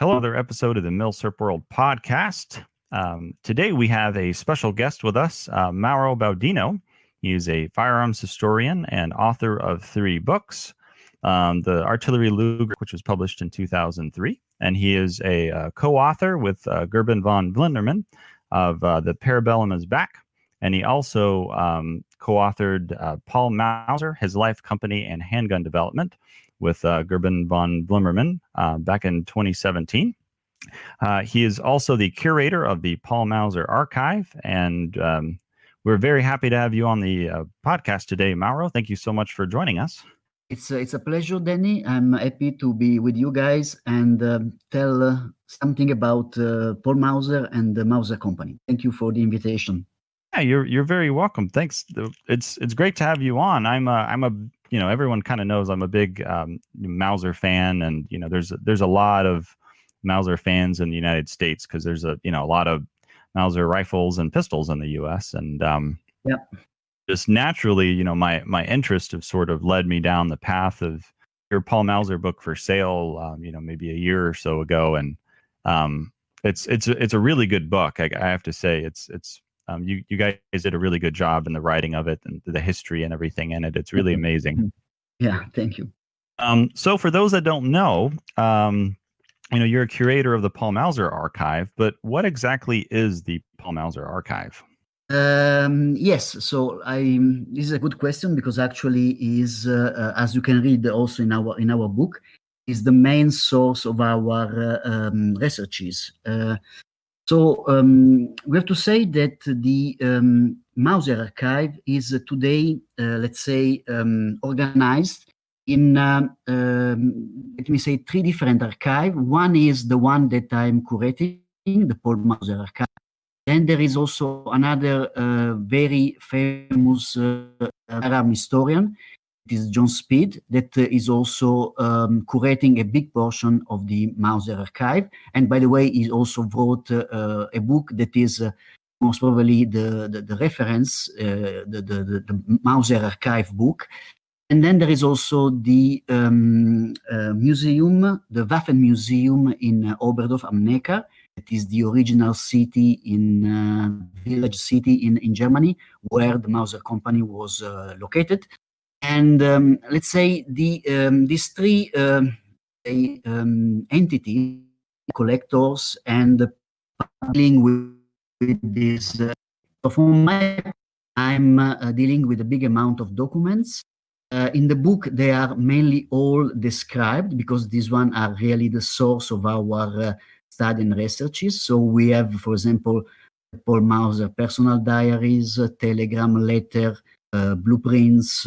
Hello, another episode of the Milsurp World podcast. Today we have a special guest with us, Mauro Baudino. He is a firearms historian and author of 3 books. The Artillery Luger, which was published in 2003, and he is a co-author with Gerben von Vlinderman of The Parabellum is Back, and he also co-authored Paul Mauser, His Life, Company, and Handgun Development with Gerben von Vlinderman back in 2017. He is also the curator of the Paul Mauser Archive, and we're very happy to have you on the podcast today, Mauro. Thank you so much for joining us. It's a pleasure, Danny. I'm happy to be with you guys and tell something about Paul Mauser and the Mauser Company. Thank you for the invitation. Yeah, you're very welcome. Thanks. It's great to have you on. I'm a everyone kind of knows I'm a big Mauser fan, and there's a lot of Mauser fans in the United States because there's a lot of Mauser rifles and pistols in the U.S. and just naturally, my interest have sort of led me down the path of your Paul Mauser book for sale, maybe a year or so ago, and it's a really good book. I have to say, you guys did a really good job in the writing of it and the history and everything in it. It's really amazing. Yeah, thank you. So for those that don't know, you're a curator of the Paul Mauser Archive, but what exactly is the Paul Mauser Archive? Yes, so this is a good question because actually is as you can read also in our book, is the main source of our researches. So we have to say that the Mauser Archive is today, let's say, organized in, let me say, 3 different archives. One is the one that I'm curating, the Paul Mauser Archive. Then there is also another very famous firearm historian, it is John Speed, that is also curating a big portion of the Mauser Archive. And by the way, he also wrote a book that is most probably the reference, the Mauser Archive book. And then there is also the museum, the Waffen Museum in Oberdorf am Neckar. It is the original city village city in Germany where the Mauser Company was located. And let's say these 3 entities, collectors and dealing with this. From my, I'm dealing with a big amount of documents. In the book, they are mainly all described because these ones are really the source of our study and researches. So we have, for example, Paul Mauser personal diaries, telegram letter, blueprints,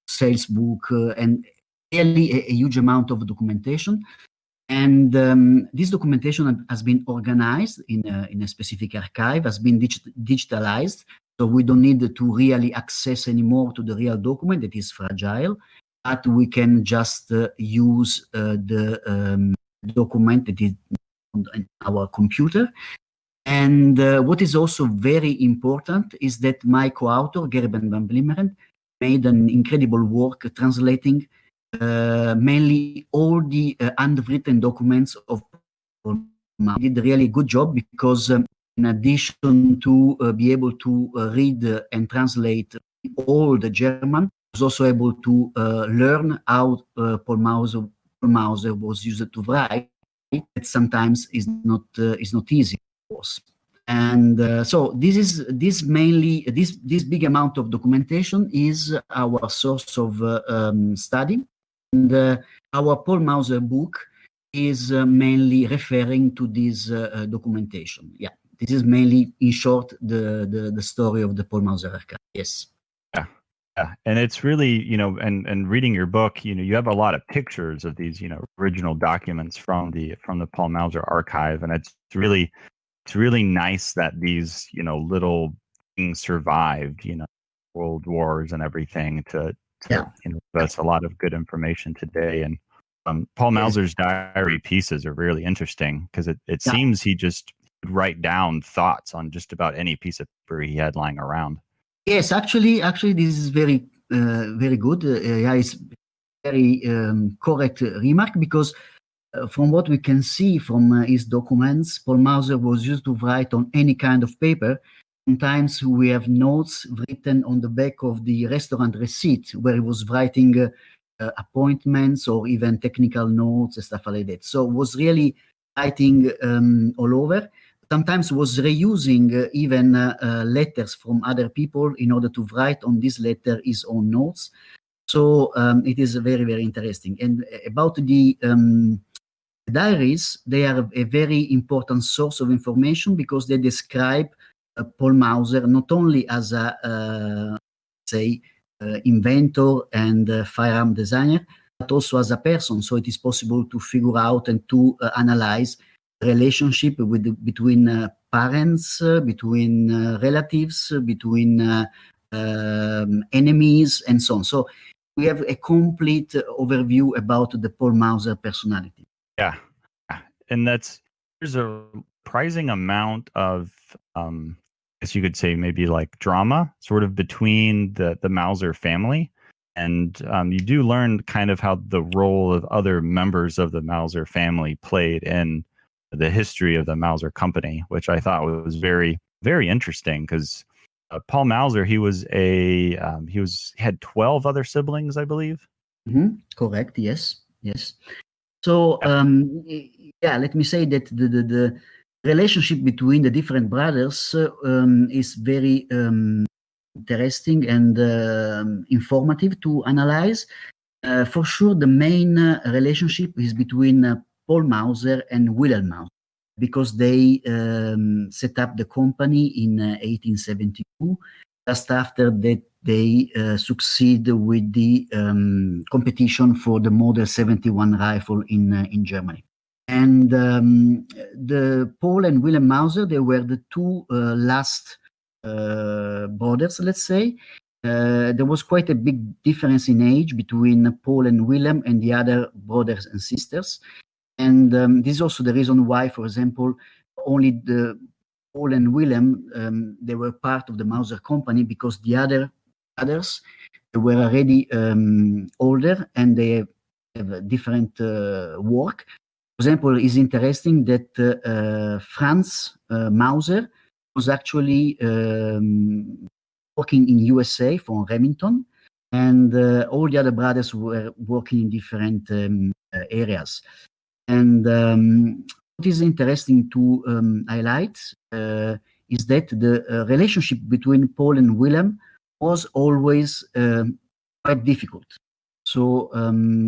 sales book, and really a huge amount of documentation. And this documentation has been organized in a specific archive, has been digitalized. So we don't need to really access anymore to the real document that is fragile, but we can just use the document that is on our computer. And what is also very important is that my co-author, Gerben van Vlinderman, made an incredible work translating mainly all the handwritten documents of Paul Mauser. He did a really good job because in addition to be able to read and translate all the German, he was also able to learn how Paul Mauser was used to write. That sometimes is not easy, of course. And so this big amount of documentation is our source of study. And our Paul Mauser book is mainly referring to this documentation. Yeah, this is mainly, in short, the story of the Paul Mauser Archive. Yes. Yeah, and it's really, and reading your book, you have a lot of pictures of these, original documents from the Paul Mauser Archive, and it's really nice that these, little things survived, world wars and everything. That's a lot of good information today. And Paul Mauser's diary pieces are really interesting because it seems he just would write down thoughts on just about any piece of paper he had lying around. Yes, actually, this is very good. It's very correct remark because from what we can see from his documents, Paul Mauser was used to write on any kind of paper. Sometimes we have notes written on the back of the restaurant receipt where he was writing appointments or even technical notes and stuff like that. So was really writing all over. Sometimes was reusing even letters from other people in order to write on this letter his own notes. So it is very, very interesting. And about the diaries, they are a very important source of information because they describe Paul Mauser not only as a, inventor and firearm designer, but also as a person. So it is possible to figure out and to analyze the relationship between parents, between relatives, between enemies, and so on. So we have a complete overview about the Paul Mauser personality. Yeah. And there's a surprising amount of, as you could say, maybe like drama sort of between the Mauser family. And you do learn kind of how the role of other members of the Mauser family played in the history of the Mauser Company, which I thought was very, very interesting because Paul Mauser, he had 12 other siblings, I believe. Mm-hmm. Correct. Yes. So let me say that the relationship between the different brothers is very interesting and informative to analyze. For sure, the main relationship is between Paul Mauser and Wilhelm Mauser, because they set up the company in 1872. Just after that, they succeed with the competition for the Model 71 rifle in Germany. And the Paul and Wilhelm Mauser, they were the two last brothers, let's say. There was quite a big difference in age between Paul and Wilhelm and the other brothers and sisters. And this is also the reason why, for example, only the Paul and Wilhelm, they were part of the Mauser Company, because the others were already older and they have a different work. For example, it's interesting that Franz Mauser was actually working in USA for Remington, and all the other brothers were working in different areas. And what is interesting to highlight is that the relationship between Paul and Wilhelm was always quite difficult. So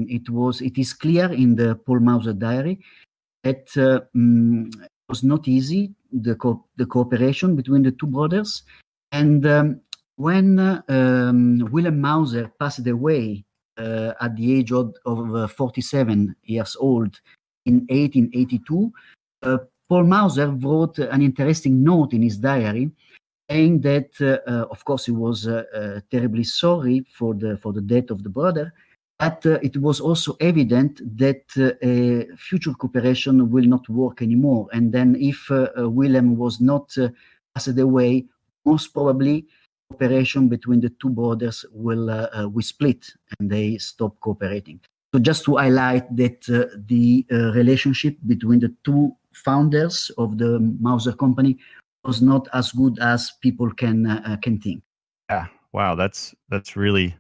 it is clear in the Paul Mauser diary that it was not easy, the cooperation between the two brothers. And when Wilhelm Mauser passed away at the age of 47 years old in 1882, Paul Mauser wrote an interesting note in his diary, saying that, of course, he was terribly sorry for the death of the brother, but it was also evident that future cooperation will not work anymore. And then if Wilhelm was not passed away, most probably cooperation between the two brothers will split and they stop cooperating. So just to highlight that the relationship between the two founders of the Mauser Company was not as good as people can think. Yeah, wow, that's really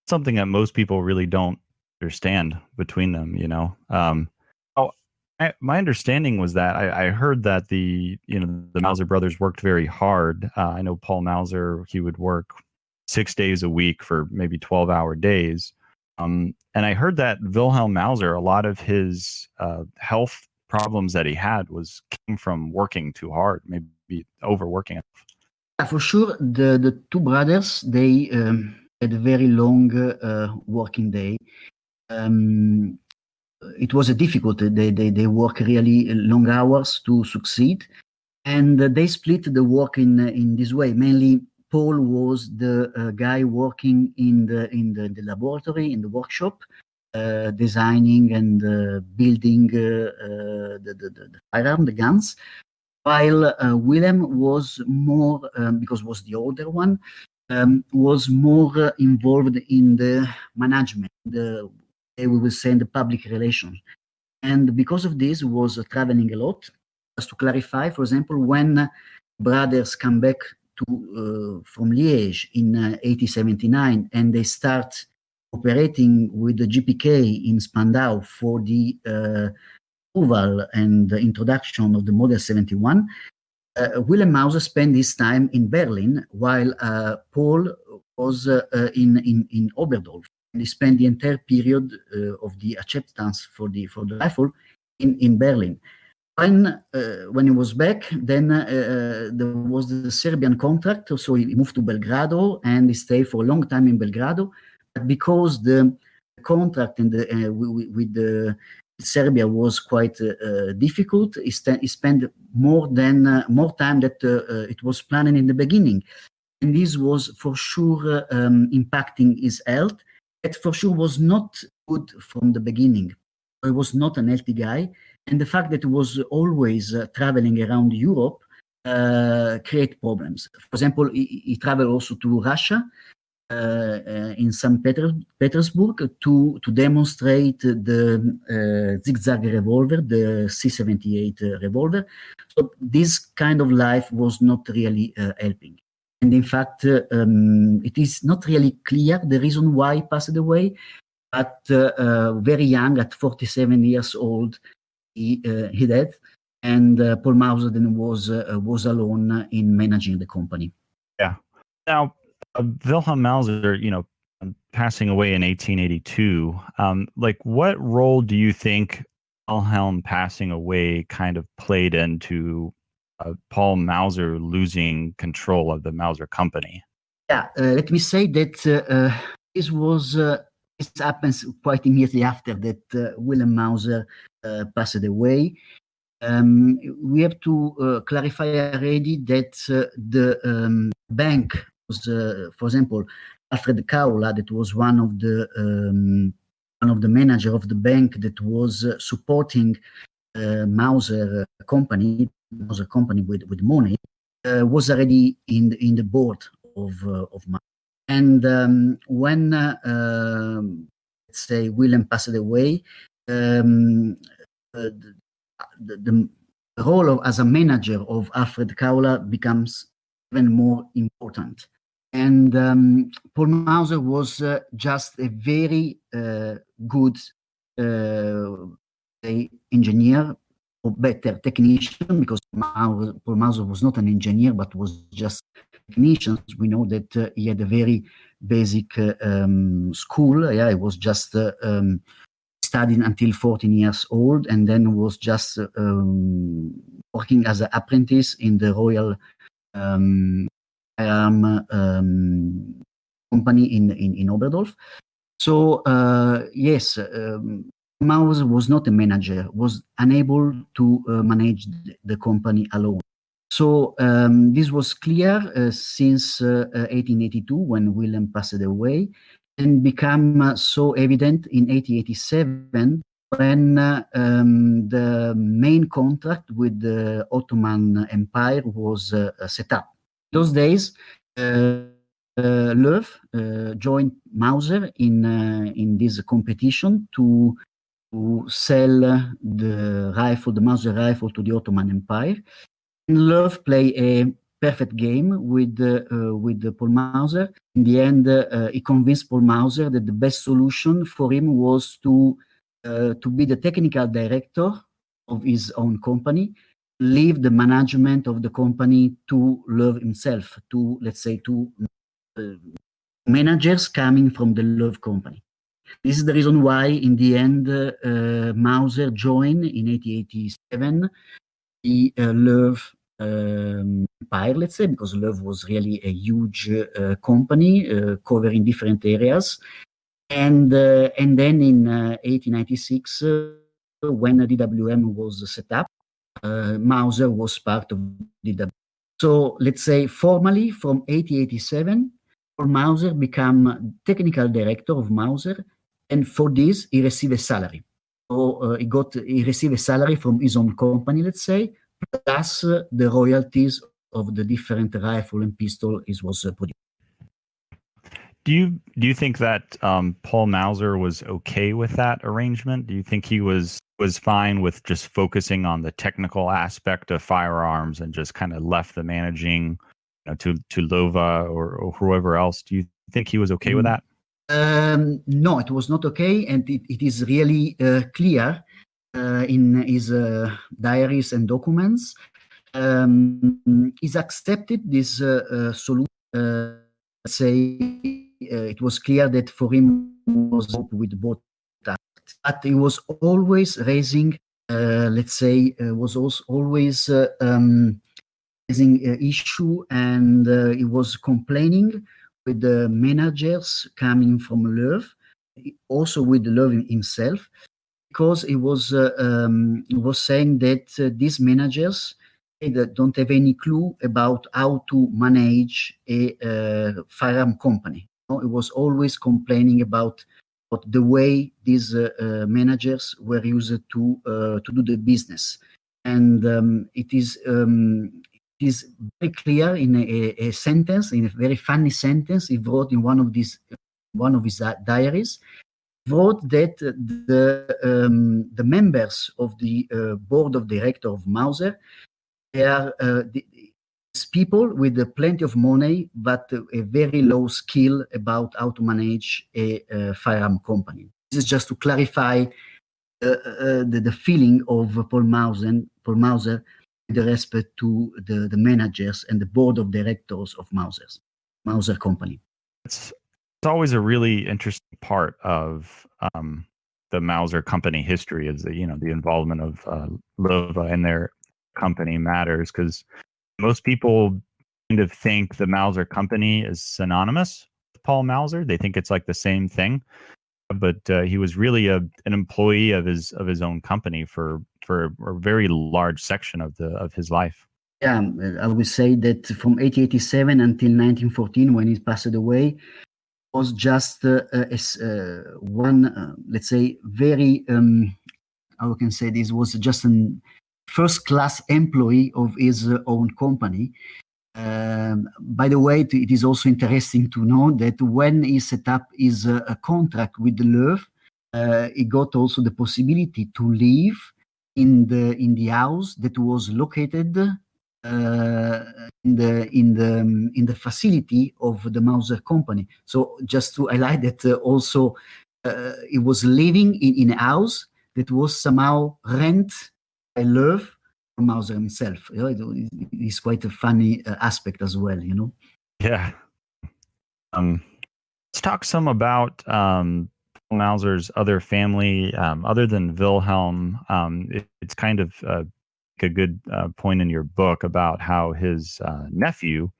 something that most people really don't understand between them. My understanding was that I heard that the Mauser brothers worked very hard. I know Paul Mauser, he would work 6 days a week for maybe 12-hour days. And I heard that Wilhelm Mauser, a lot of his health problems that he had came from working too hard, maybe overworking. Yeah, for sure, the two brothers, they had a very long working day. It was a difficulty. They work really long hours to succeed, and they split the work in this way. Mainly, Paul was the guy working in the laboratory, in the workshop, designing and building the firearm, the guns, while Wilhelm was more, because was the older one, was more involved in the management, we will say in the public relations. And because of this, was traveling a lot. Just to clarify, for example, when brothers come back from Liège in 1879 and they start operating with the GPK in Spandau for the approval and the introduction of the Model 71, Wilhelm Mauser spent his time in Berlin while Paul was in Oberdorf. And he spent the entire period of the acceptance for the rifle in Berlin. When he was back, then there was the Serbian contract, so he moved to Belgrado and he stayed for a long time in Belgrado. But because the contract with Serbia was quite difficult, he spent more time that it was planned in the beginning, and this was for sure impacting his health. It for sure was not good from the beginning. He was not an healthy guy. And the fact that he was always traveling around Europe create problems. For example, he traveled also to Russia in St. Petersburg to demonstrate the zigzag revolver, the C78 revolver. So this kind of life was not really helping. And in fact, it is not really clear the reason why he passed away, but very young, at 47 years old, he died, and Paul Mauser then was alone in managing the company. Yeah. Now, Wilhelm Mauser, passing away in 1882. What role do you think Wilhelm passing away kind of played into Paul Mauser losing control of the Mauser Company? Yeah, let me say that this happens quite immediately after that Wilhelm Mauser passed away. We have to clarify already that the bank was, for example, Alfred Kaula, that was one of the manager of the bank that was supporting Mauser Company with money, was already in the board of Mauser. And when let's say Wilhelm passed away, the role as a manager of Alfred Kaula becomes even more important. And Paul Mauser was just a very good engineer, or better, technician, because Paul Mauser was not an engineer, but was just technician. We know that he had a very basic school. Yeah, he was just studying until 14 years old, and then was just working as an apprentice in the Royal Company in Oberdorf. So yes, Mauser was not a manager, was unable to manage the company alone. So this was clear since 1882, when Wilhelm passed away, and became so evident in 1887 when the main contract with the Ottoman Empire was set up. Those days, Löw joined Mauser in this competition to sell the Mauser rifle to the Ottoman Empire. And Löw played a perfect game with Paul Mauser. In the end, he convinced Paul Mauser that the best solution for him was to be the technical director of his own company, leave the management of the company to Löw himself, to, let's say, to managers coming from the Löw company. This is the reason why, in the end, Mauser joined in 1887 the Löw Empire, let's say, because Löw was really a huge company covering different areas. And then in 1896, when DWM was set up, Mauser was part of DWM. So let's say formally from 1887, Paul Mauser became technical director of Mauser, and for this he received a salary. So he received a salary from his own company, let's say, plus the royalties of the different rifle and pistol he was producing. Do you think that Paul Mauser was okay with that arrangement? Do you think he was was fine with just focusing on the technical aspect of firearms and just kind of left the managing to Lova or whoever else. Do you think he was okay with that? No, it was not okay, and it is really clear in his diaries and documents. He's accepted this solution. Let's say it was clear that for him was with both, but he was always raising, was also always raising issue, and he was complaining with the managers coming from Löw, also with Löw himself, because he was saying that these managers don't have any clue about how to manage a firearm company. He was always complaining about the way these managers were used to do the business, and it is very clear in a sentence, in a very funny sentence he wrote in one of his diaries. Wrote that the members of the board of directors of Mauser, they are people with plenty of money, but a very low skill about how to manage a firearm company. This is just to clarify the feeling of Paul Mauser with respect to the managers and the board of directors of Mauser Company. It's always a really interesting part of the Mauser Company history is the involvement of Lova and their company matters, because most people kind of think the Mauser Company is synonymous with Paul Mauser. They think it's like the same thing, but he was really an employee of his own company for a very large section of his life. Yeah, I would say that from 1887 until 1914, when he passed away, was just one, let's say, very, how can I say this, was just a first-class employee of his own company. By the way, it is also interesting to know that when he set up his contract with the Löw, he got also the possibility to live in the house that was located in the facility of the Mauser Company. So just to highlight that also he was living in a house that was somehow rent by Löw from Mauser himself. It is quite a funny aspect as well, Yeah. Let's talk some about Mauser's other family, other than Wilhelm. It's kind of a good point in your book about how his nephew,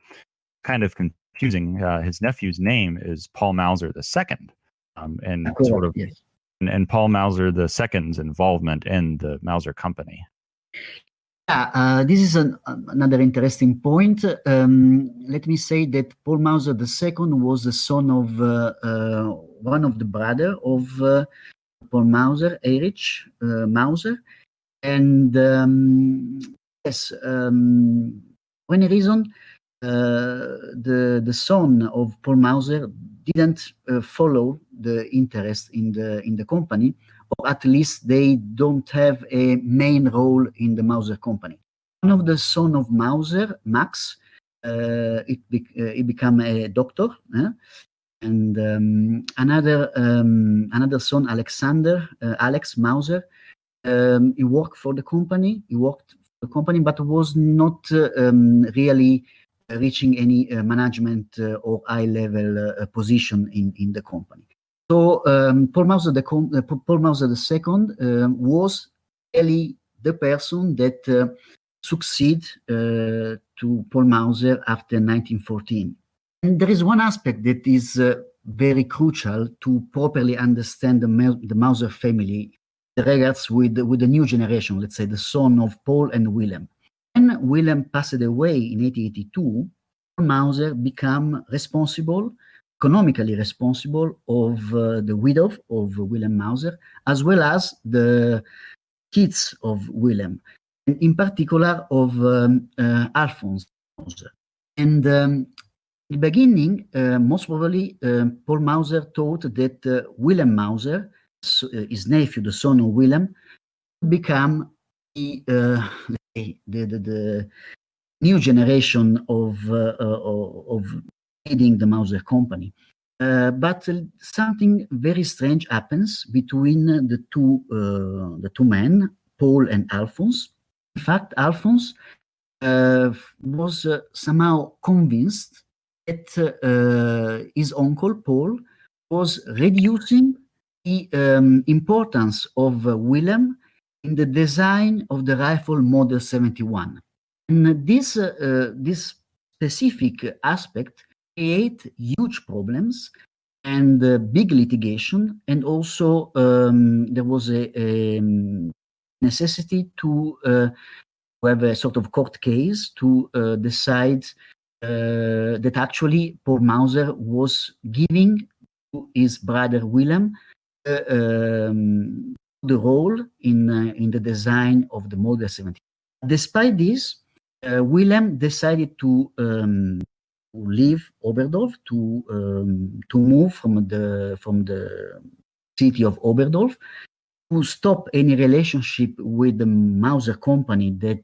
kind of confusing, his nephew's name is Paul Mauser II, and sort of, yes. And Paul Mauser II's involvement in the Mauser Company. Yeah, this is another interesting point. Let me say that Paul Mauser II was the son of one of the brother of Paul Mauser, Erich Mauser. And yes, for any reason, the son of Paul Mauser didn't follow the interest in the company, or at least they don't have a main role in the Mauser Company. One of the son of Mauser, Max, he became a doctor, and another son, Alexander, Alex Mauser. He worked for the company. But was not really reaching any management or high-level position in the company. So Paul Mauser II was really the person that succeed to Paul Mauser after 1914. And there is one aspect that is very crucial to properly understand the Mauser family regards with the new generation, let's say the son of Paul and Wilhelm. When Wilhelm passed away in 1882, Paul Mauser became economically responsible of the widow of Wilhelm Mauser, as well as the kids of Wilhelm, and in particular of Alphonse Mauser. And in the beginning, most probably, Paul Mauser thought that Wilhelm Mauser, his nephew, the son of Wilhelm, become the new generation of leading the Mauser Company. But something very strange happens between the two men, Paul and Alphonse. In fact, Alphonse was somehow convinced that his uncle Paul was reducing the importance of Willem in the design of the rifle Model 71. And this specific aspect create huge problems and big litigation, and also there was a necessity to have a sort of court case to decide that actually Paul Mauser was giving to his brother Willem the role in the design of the Model 70. Despite this, Willem decided to leave Oberdorf, to move from the city of Oberdorf, to stop any relationship with the Mauser Company that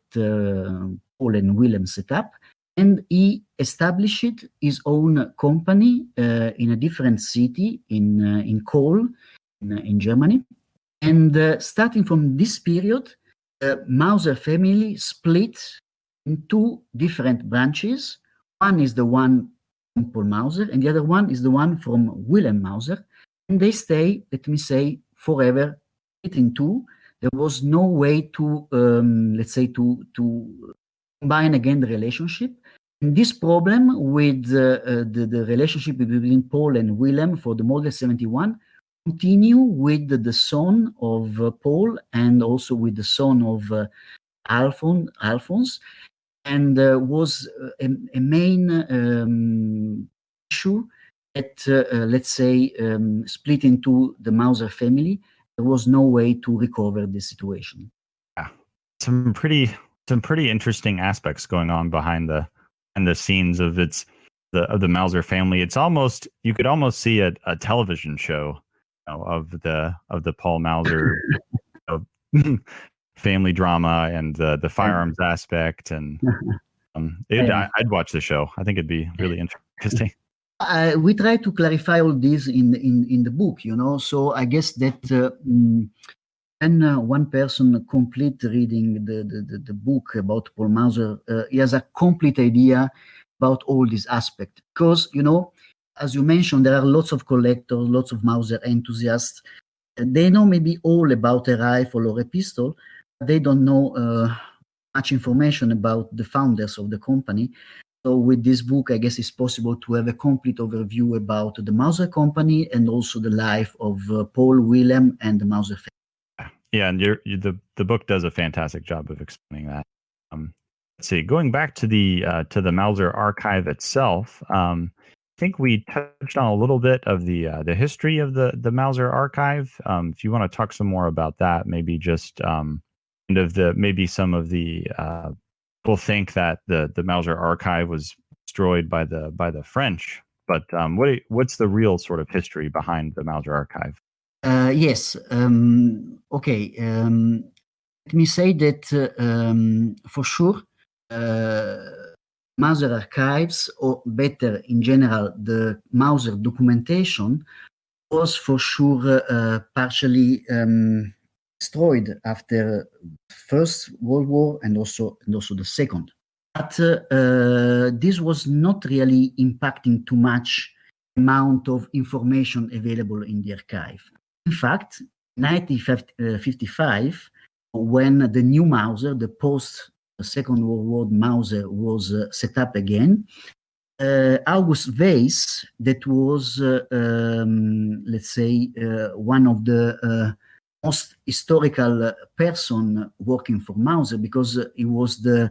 Paul and Willem set up, and he established his own company in a different city in Kohl, in Germany. And starting from this period, the Mauser family split in two different branches. One is the one from Paul Mauser, and the other one is the one from Wilhelm Mauser. And they stay, let me say, forever split in two. There was no way to, let's say, to combine again the relationship. And this problem with the relationship between Paul and Wilhelm for the Model 71 continue with the son of Paul and also with the son of Alphonse, and was a main issue that, let's say, split into the Mauser family. There was no way to recover this situation. Yeah, some pretty interesting aspects going on behind the scenes of the Mauser family. It's almost, you could almost see a television show, you know, of the Paul Mauser family drama and the firearms aspect, and I'd watch the show. I think it'd be really interesting. We try to clarify all this in the book, you know. So I guess that when one person complete reading the book about Paul Mauser, he has a complete idea about all these aspects. Because, you know, as you mentioned, there are lots of collectors, lots of Mauser enthusiasts. They know maybe all about a rifle or a pistol. They don't know much information about the founders of the company. So with this book, I guess it's possible to have a complete overview about the Mauser Company and also the life of Paul, Wilhelm, and the Mauser family. Yeah, and the book does a fantastic job of explaining that. Let's see, going back to the Mauser Archive itself, I think we touched on a little bit of the history of the Mauser Archive. If you want to talk some more about that, maybe just maybe some of the people think that the Mauser Archive was destroyed by the French, but what's the real sort of history behind the Mauser Archive? Yes. Okay. Let me say that for sure, Mauser archives, or better in general, the Mauser documentation, was for sure partially destroyed after First World War and also the Second. But this was not really impacting too much amount of information available in the archive. In fact, 1955, when the new Mauser, the post-Second World War Mauser, was set up again, August Weiss, that was, let's say, one of the most historical person working for Mauser, because he was the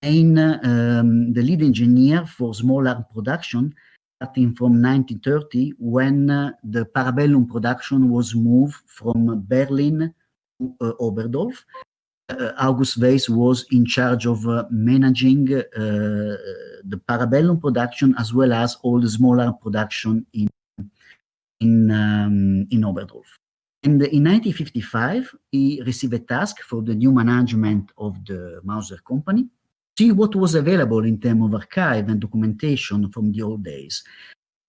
lead engineer for small arms production, starting from 1930, when the Parabellum production was moved from Berlin to Oberdorf. August Weiss was in charge of managing the Parabellum production as well as all the small arms production in Oberdorf. And in 1955, he received a task for the new management of the Mauser Company, see what was available in terms of archive and documentation from the old days.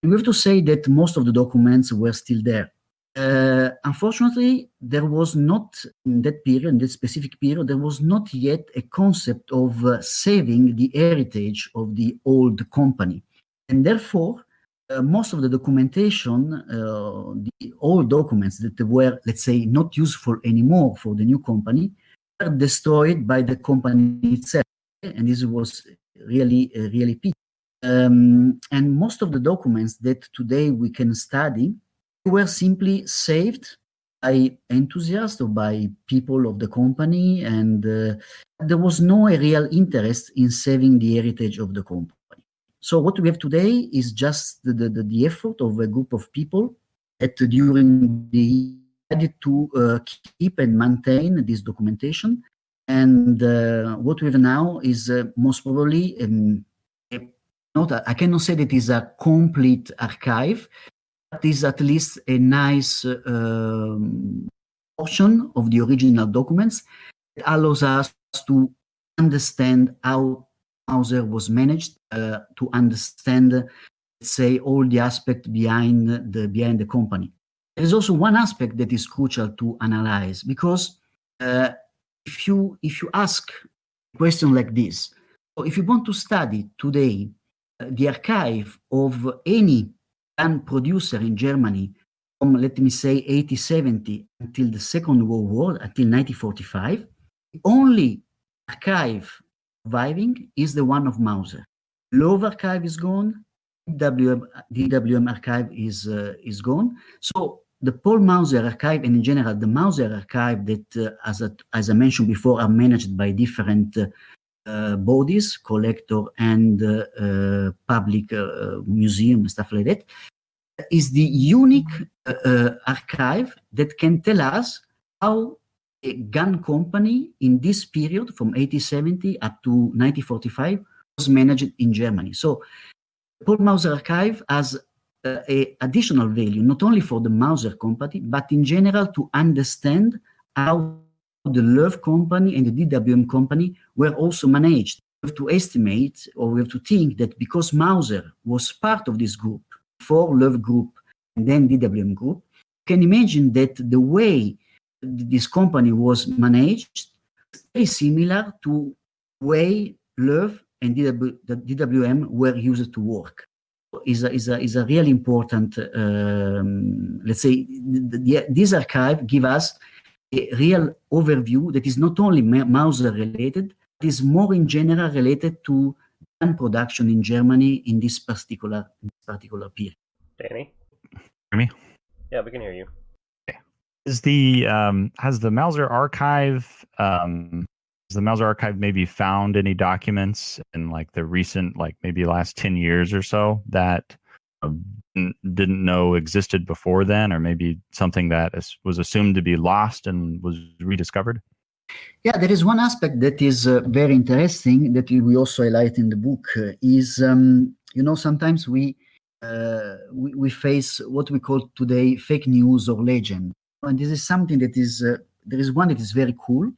And we have to say that most of the documents were still there. Unfortunately, there was not, in that period, in that specific period, there was not yet a concept of saving the heritage of the old company. And therefore, most of the documentation, the old documents that were, let's say, not useful anymore for the new company, were destroyed by the company itself. And this was really pity. And most of the documents that today we can study were simply saved by enthusiasts or by people of the company, and there was no real interest in saving the heritage of the company. So what we have today is just the effort of a group of people that during the year decided to keep and maintain this documentation. And what we have now is most probably I cannot say that it is a complete archive, but is at least a nice portion of the original documents that allows us to understand how Mauser was managed, to understand, let's say, all the aspects behind the company. There is also one aspect that is crucial to analyze, because if you ask a question like this, so if you want to study today the archive of any gun producer in Germany from, let me say, 1870 until the Second World War, until 1945, the only archive surviving is the one of Mauser. Love archive is gone, DWM archive is gone. So the Paul Mauser archive, and in general the Mauser archive that, as I mentioned before, are managed by different bodies, collector and public museum, stuff like that, is the unique archive that can tell us how a gun company in this period from 1870 up to 1945 was managed in Germany. So Paul Mauser archive has a additional value, not only for the Mauser company, but in general to understand how the Love company and the DWM company were also managed. We have to estimate, or we have to think that because Mauser was part of this group, for Love group and then DWM group, you can imagine that the way this company was managed is very similar to the way Love and the DWM were used to work. Is a really important, let's say, this archive gives us a real overview that is not only Mauser related, but is more in general related to gun production in Germany in this particular period. Danny? Hear me? Yeah, we can hear you. Okay. Has the Mauser Archive maybe found any documents in like the recent, like maybe last 10 years or so that didn't know existed before then, or maybe something that was assumed to be lost and was rediscovered? Yeah, there is one aspect that is very interesting that we also highlight in the book. Is sometimes we face what we call today fake news or legend, and this is something that is there is one that is very cool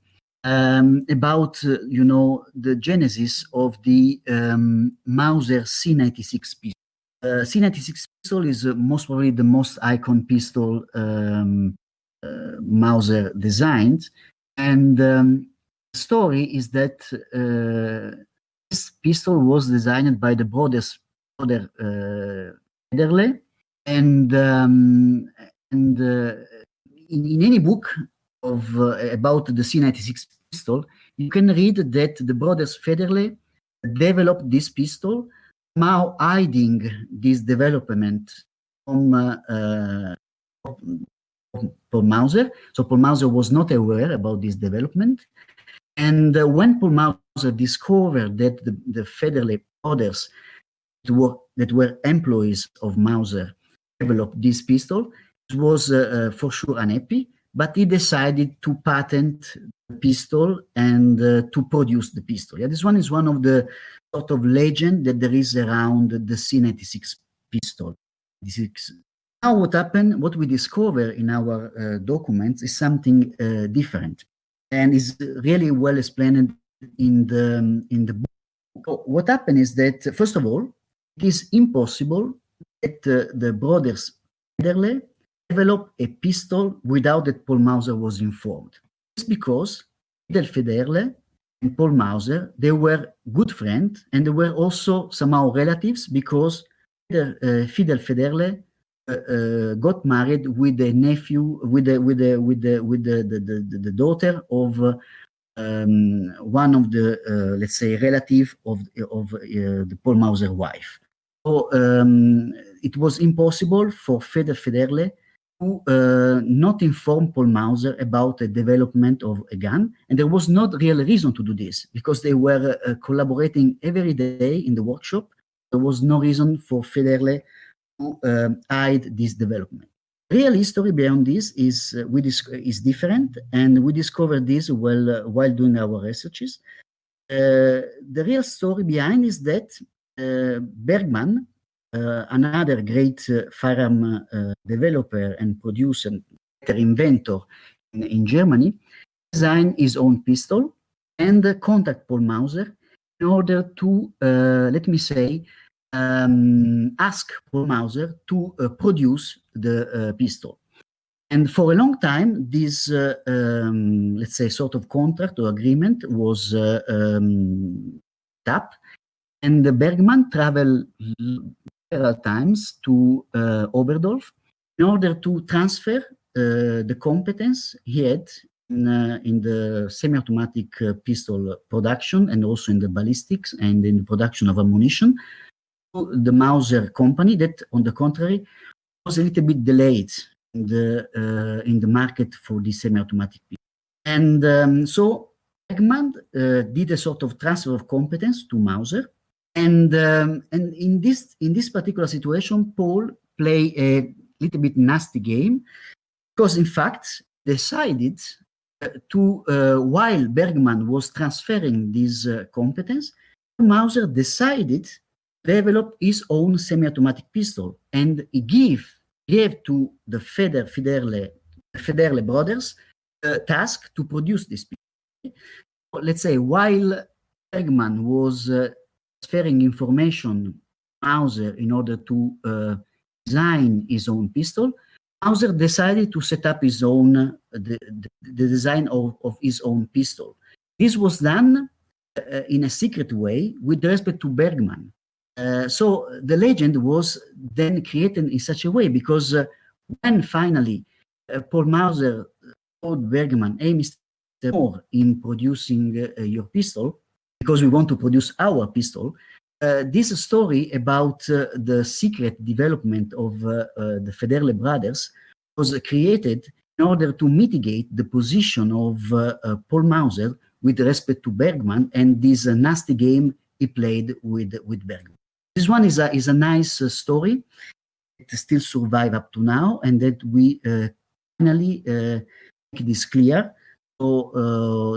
about the genesis of the Mauser C96 pistol. C96 pistol is most probably the most icon pistol Mauser designed. And the story is that this pistol was designed by the brother Federle, and in any book of about the C96 pistol, you can read that the brothers Federle developed this pistol, now hiding this development from Paul Mauser. So Paul Mauser was not aware about this development. And when Paul Mauser discovered that the Federle brothers that were employees of Mauser developed this pistol, he was for sure unhappy, but he decided to patent the pistol and to produce the pistol. Yeah, this one is one of the sort of legend that there is around the C96 pistol. Now what happened, what we discover in our documents is something different, and is really well explained in the book. So what happened is that, first of all, it is impossible that the brothers Federle developed a pistol without that Paul Mauser was informed. It's because Fidel Federle and Paul Mauser, they were good friends, and they were also somehow relatives, because Fidel Federle got married with the nephew, with the daughter of one of the let's say relative of the Paul Mauser wife. So it was impossible for Fidel Federle to not inform Paul Mauser about the development of a gun, and there was not real reason to do this, because they were collaborating every day in the workshop. There was no reason for Federle to hide this development. Real history behind this is different, and we discovered this while doing our researches. The real story behind is that Bergman, another great firearm developer and producer, inventor in Germany, designed his own pistol and contact Paul Mauser in order to, let me say, ask Paul Mauser to produce the pistol. And for a long time, this, let's say, sort of contract or agreement was up, and Bergman traveled several times to Oberdorf in order to transfer the competence he had in the semi-automatic pistol production, and also in the ballistics and in the production of ammunition, to the Mauser Company, that, on the contrary, was a little bit delayed in the market for the semi-automatic pistol. And so Bergman did a sort of transfer of competence to Mauser, and in this particular situation, Paul played a little bit nasty game, because in fact decided to, while Bergman was transferring this competence, Mauser decided to develop his own semi-automatic pistol, and he gave to the Federle brothers a task to produce this pistol. Let's say, while Bergman was transferring information to Mauser in order to design his own pistol, Mauser decided to set up his own, the design of his own pistol. This was done in a secret way with respect to Bergman. So the legend was then created in such a way, because when finally Paul Mauser told Bergman, "Hey, Mr. Moore, in producing your pistol, because we want to produce our pistol," this story about the secret development of the Federle brothers was created in order to mitigate the position of Paul Mauser with respect to Bergman, and this nasty game he played with Bergman. This one is a nice story. It still survives up to now, and that we finally make this clear. So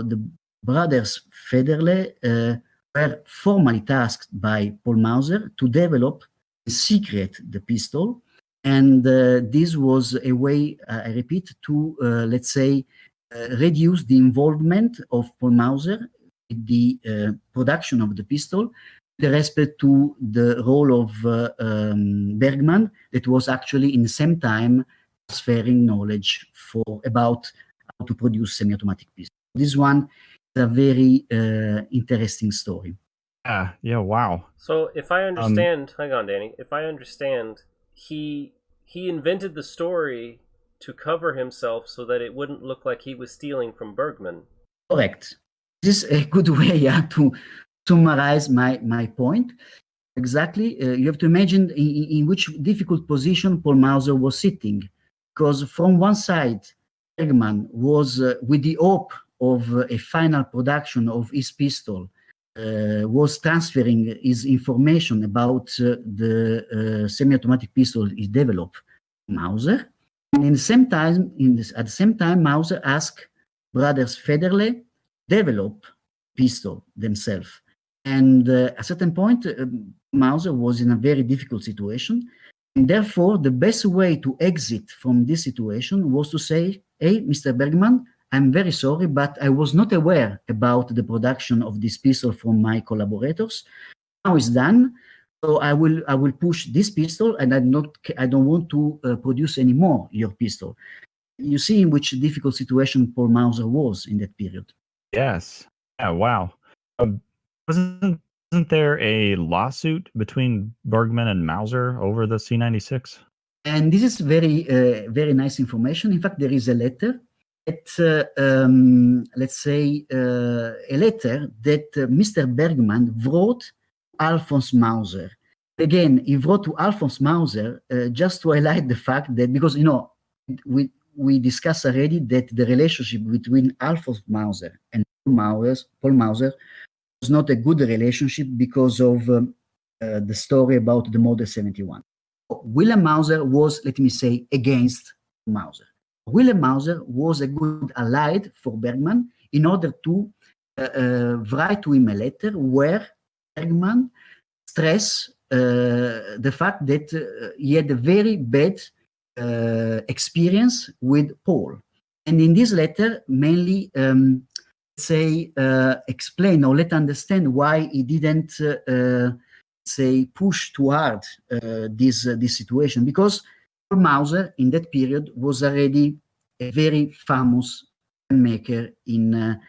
the brothers Federle were formally tasked by Paul Mauser to develop in secret the pistol, and this was a way, I repeat, to let's say reduce the involvement of Paul Mauser in the production of the pistol, with respect to the role of Bergman, that was actually in the same time transferring knowledge about how to produce semi-automatic pistols. This one is a very interesting story. Yeah, wow. So if I understand, hang on, Danny. If I understand, he invented the story to cover himself so that it wouldn't look like he was stealing from Bergman. Correct. This is a good way to summarize my point. Exactly. You have to imagine in which difficult position Paul Mauser was sitting, because from one side, Bergman was with the hope of a final production of his pistol, was transferring his information about the semi-automatic pistol he developed to Mauser. And at the same time, Mauser asked brothers Federle develop pistol themselves. And at a certain point, Mauser was in a very difficult situation, And therefore, the best way to exit from this situation was to say, hey, Mr. Bergman, I'm very sorry, but I was not aware about the production of this pistol from my collaborators. Now it's done. So I will push this pistol, and I don't want to produce anymore your pistol. You see in which difficult situation Paul Mauser was in that period. Yes. Yeah. Wow. Wasn't there a lawsuit between Bergman and Mauser over the C96? And this is very very nice information. In fact, there is a letter that let's say a letter that Mr. Bergman wrote Alphonse Mauser. Again, he wrote to Alphonse Mauser just to highlight the fact that, because, you know, we discussed already that the relationship between Alphonse Mauser and Paul Mauser was not a good relationship because of the story about the Model 71. Wilhelm Mauser was, let me say, against Mauser. Wilhelm Mauser was a good ally for Bergman in order to write to him a letter where Bergman stressed the fact that he had a very bad experience with Paul. And in this letter, mainly explain or let understand why he didn't push too hard this situation, because Paul Mauser in that period was already a very famous maker in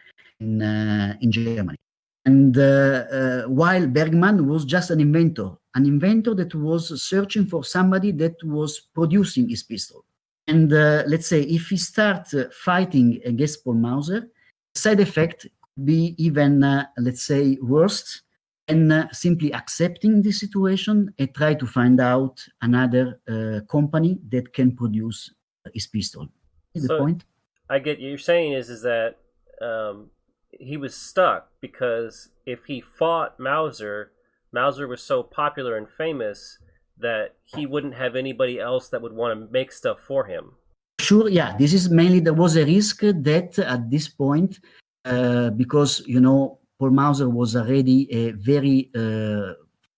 Germany. And while Bergman was just an inventor that was searching for somebody that was producing his pistol. And let's say if he starts fighting against Paul Mauser, side effect could be even, let's say, worse, and simply accepting the situation and try to find out another company that can produce his pistol. The point? I get you're saying is that he was stuck because if he fought Mauser, Mauser was so popular and famous that he wouldn't have anybody else that would want to make stuff for him. Sure, yeah. This is mainly, there was a risk that at this point, because, you know, Paul Mauser was already a very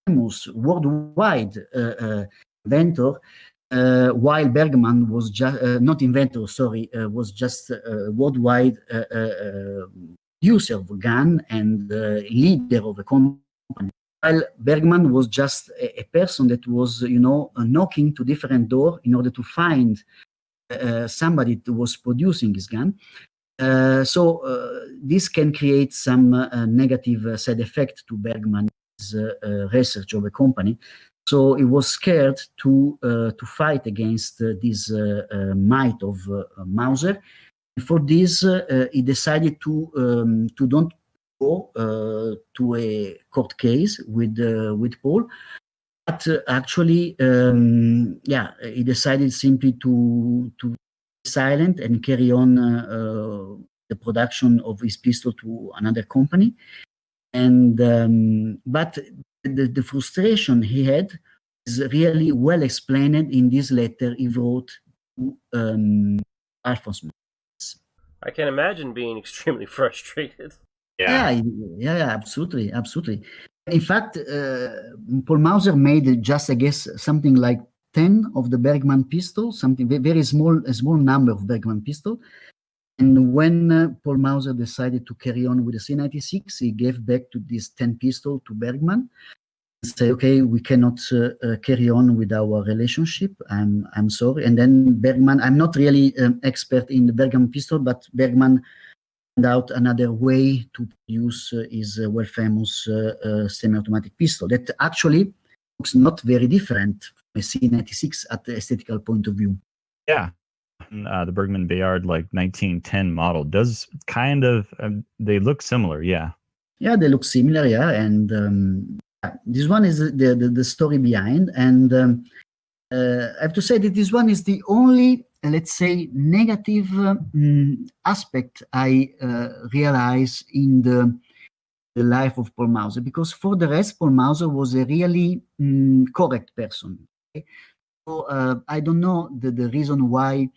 famous worldwide inventor, while Bergman was just not inventor, sorry, was just a worldwide producer of a gun and leader of a company. While Bergman was just a person that was, you know, knocking to different doors in order to find somebody that was producing his gun. So this can create some negative side effect to Bergman's research of a company. So he was scared to fight against this might of Mauser. For this, he decided to don't go to a court case with Paul, but actually, he decided simply to be silent and carry on the production of his pistol to another company. And but the frustration he had is really well explained in this letter he wrote to Alphonse. I can imagine being extremely frustrated. Yeah, absolutely. In fact, Paul Mauser made just, I guess, something like 10 of the Bergman pistol, something very small, a small number of Bergman pistol. And when Paul Mauser decided to carry on with the C96, he gave back to this 10 pistol to Bergman and say, okay, we cannot carry on with our relationship. I'm sorry. And then Bergman, I'm not really expert in the Bergman pistol, but Bergman found out another way to produce his well-famous semi-automatic pistol that actually looks not very different from a C96 at the aesthetical point of view. Yeah. The Bergman Bayard, like 1910 model, does kind of, they look similar, yeah. Yeah, they look similar, yeah. And this one is the story behind. And I have to say that this one is the only, let's say, negative aspect I realize in the life of Paul Mauser, because for the rest, Paul Mauser was a really correct person. Okay? So I don't know the reason why,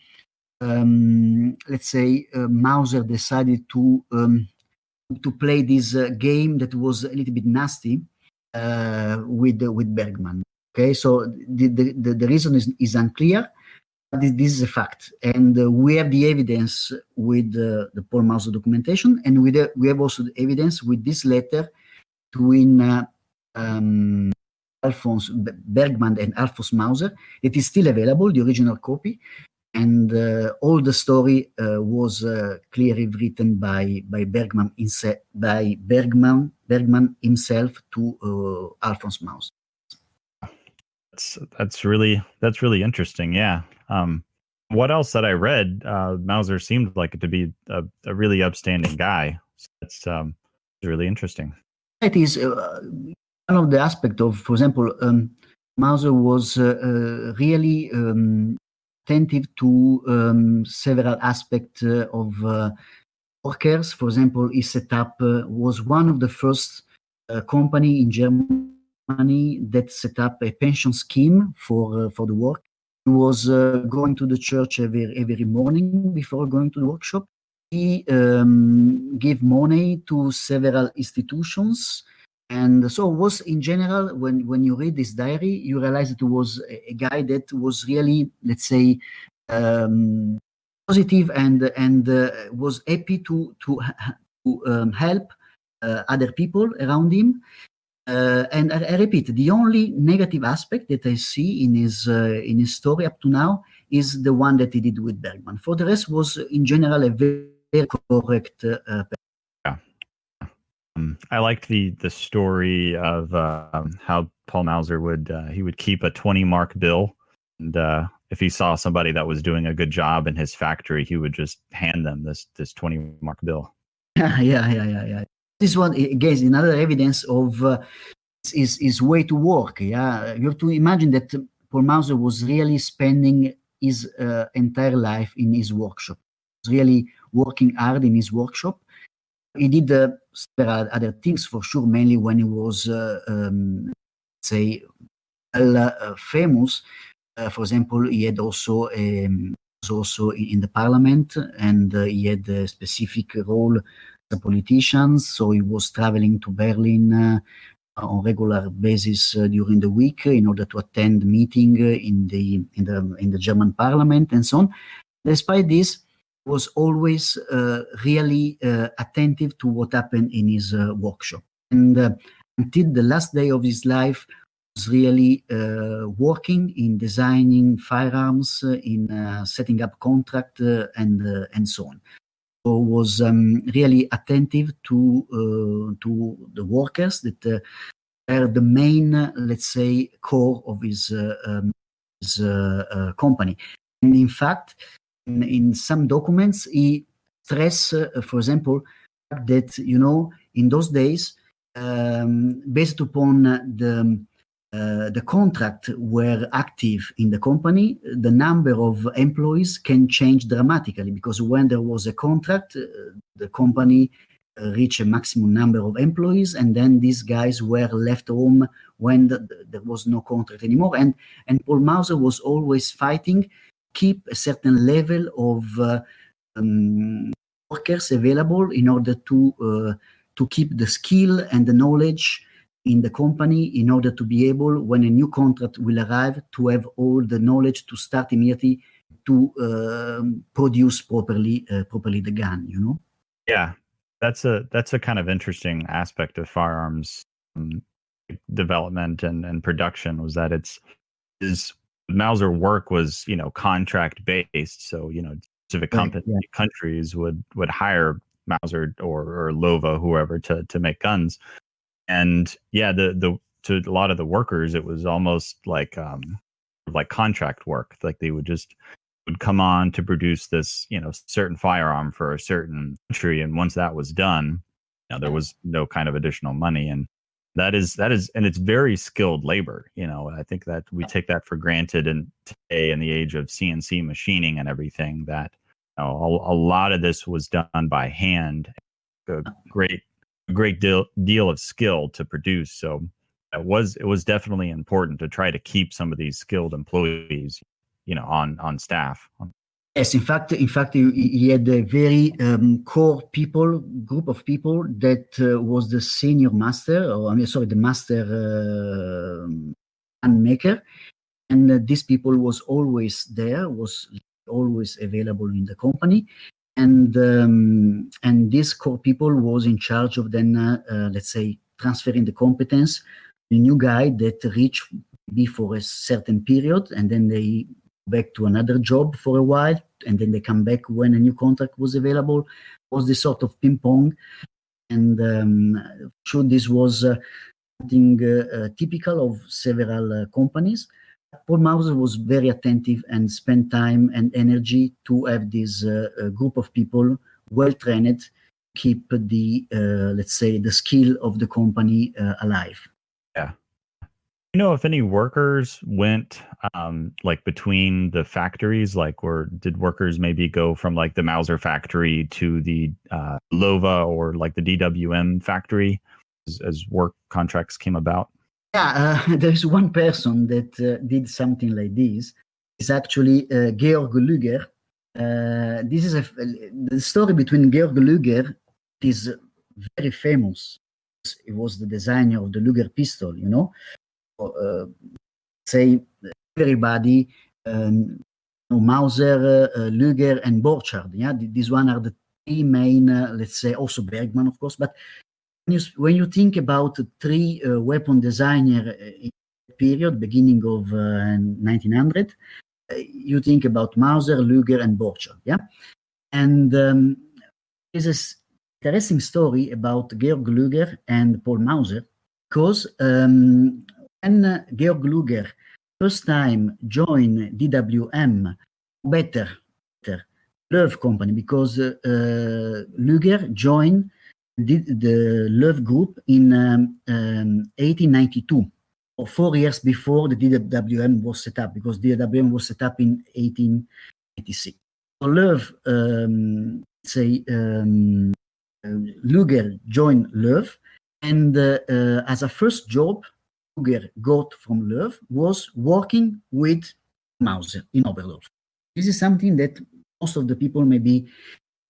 let's say, Mauser decided to play this game that was a little bit nasty with Bergman. Okay, so the reason is unclear. This is a fact, and we have the evidence with the Paul Mauser documentation, and we have also the evidence with this letter between Alphonse Bergman and Alphonse Mauser. It is still available, the original copy, and all the story was clearly written by Bergman himself to Alphonse Mauser. That's really interesting. Yeah. What else that I read? Mauser seemed like it to be a really upstanding guy. So it's really interesting. It is one of the aspects of, for example, Mauser was really attentive to several aspects of workers. For example, his setup was one of the first company in Germany that set up a pension scheme for the work. He was going to the church every morning before going to the workshop. He gave money to several institutions. And so it was, in general, when you read this diary, you realize it was a guy that was really, let's say, positive and was happy to help other people around him. And I repeat, the only negative aspect that I see in his story up to now is the one that he did with Bergman. For the rest, was in general a very correct. Yeah, I liked the story of how Paul Mauser would keep a 20-mark bill, and if he saw somebody that was doing a good job in his factory, he would just hand them this 20-mark bill. Yeah. This one again is another evidence of his way to work. Yeah, you have to imagine that Paul Mauser was really spending his entire life in his workshop. He was really working hard in his workshop. He did several other things for sure, mainly when he was, famous. For example, he had also was also in the parliament, and he had a specific role as a politician. So he was traveling to Berlin on regular basis during the week in order to attend meeting in the German parliament and so on. Despite this, he was always really attentive to what happened in his workshop, and until the last day of his life, was really working in designing firearms, in setting up contract, and so on. So was really attentive to the workers that are the main, let's say, core of his company. And in fact, in some documents, he stressed, for example, that in those days, based upon the contract were active in the company, the number of employees can change dramatically, because when there was a contract, the company reached a maximum number of employees, and then these guys were left home when there was no contract anymore. And Paul Mauser was always fighting, keep a certain level of workers available in order to keep the skill and the knowledge in the company, in order to be able, when a new contract will arrive, to have all the knowledge to start immediately to produce properly the gun. Yeah, that's a kind of interesting aspect of firearms development and production, was that Mauser work was contract based, so specific countries would hire Mauser or Lova, whoever, to make guns. And yeah, to a lot of the workers, it was almost like contract work. Like they would come on to produce this, certain firearm for a certain country, and once that was done, there was no kind of additional money. And that is, and it's very skilled labor. I think that we take that for granted, and today, in the age of CNC machining and everything, that a lot of this was done by hand. A great deal of skill to produce. So it was definitely important to try to keep some of these skilled employees, on staff. Yes, in fact, he had a very core group of people that was the senior master, the master gun maker. And these people was always there, was always available in the company. And these core people was in charge of then, let's say, transferring the competence to the new guy that reached be for a certain period, and then they back to another job for a while, and then they come back when a new contract was available. It was this sort of ping pong. And sure, this was something typical of several companies. Paul Mauser was very attentive and spent time and energy to have this group of people well trained, keep the let's say the skill of the company alive. Yeah. You know if any workers went like between the factories, like, or did workers maybe go from like the Mauser factory to the Lova or like the DWM factory as work contracts came about? Yeah, there's one person that did something like this. It's actually Georg Luger. This is the story between Georg Luger is very famous. He was the designer of the Luger pistol, you know. Say everybody, Mauser, Luger, and Borchardt. Yeah, these one are the three main. Let's say also Bergman, of course, but when you think about three weapon designer in the period, beginning of 1900, you think about Mauser, Luger, and Borchardt. Yeah, and there's this interesting story about Georg Luger and Paul Mauser, because when Georg Luger first time joined DWM, better Loewe company, because Luger joined the Loewe Group in 1892, or 4 years before the DWM was set up, because DWM was set up in 1886. So Loewe, Luger joined Loewe, and as a first job Luger got from Loewe was working with Mauser in Oberndorf. This is something that most of the people maybe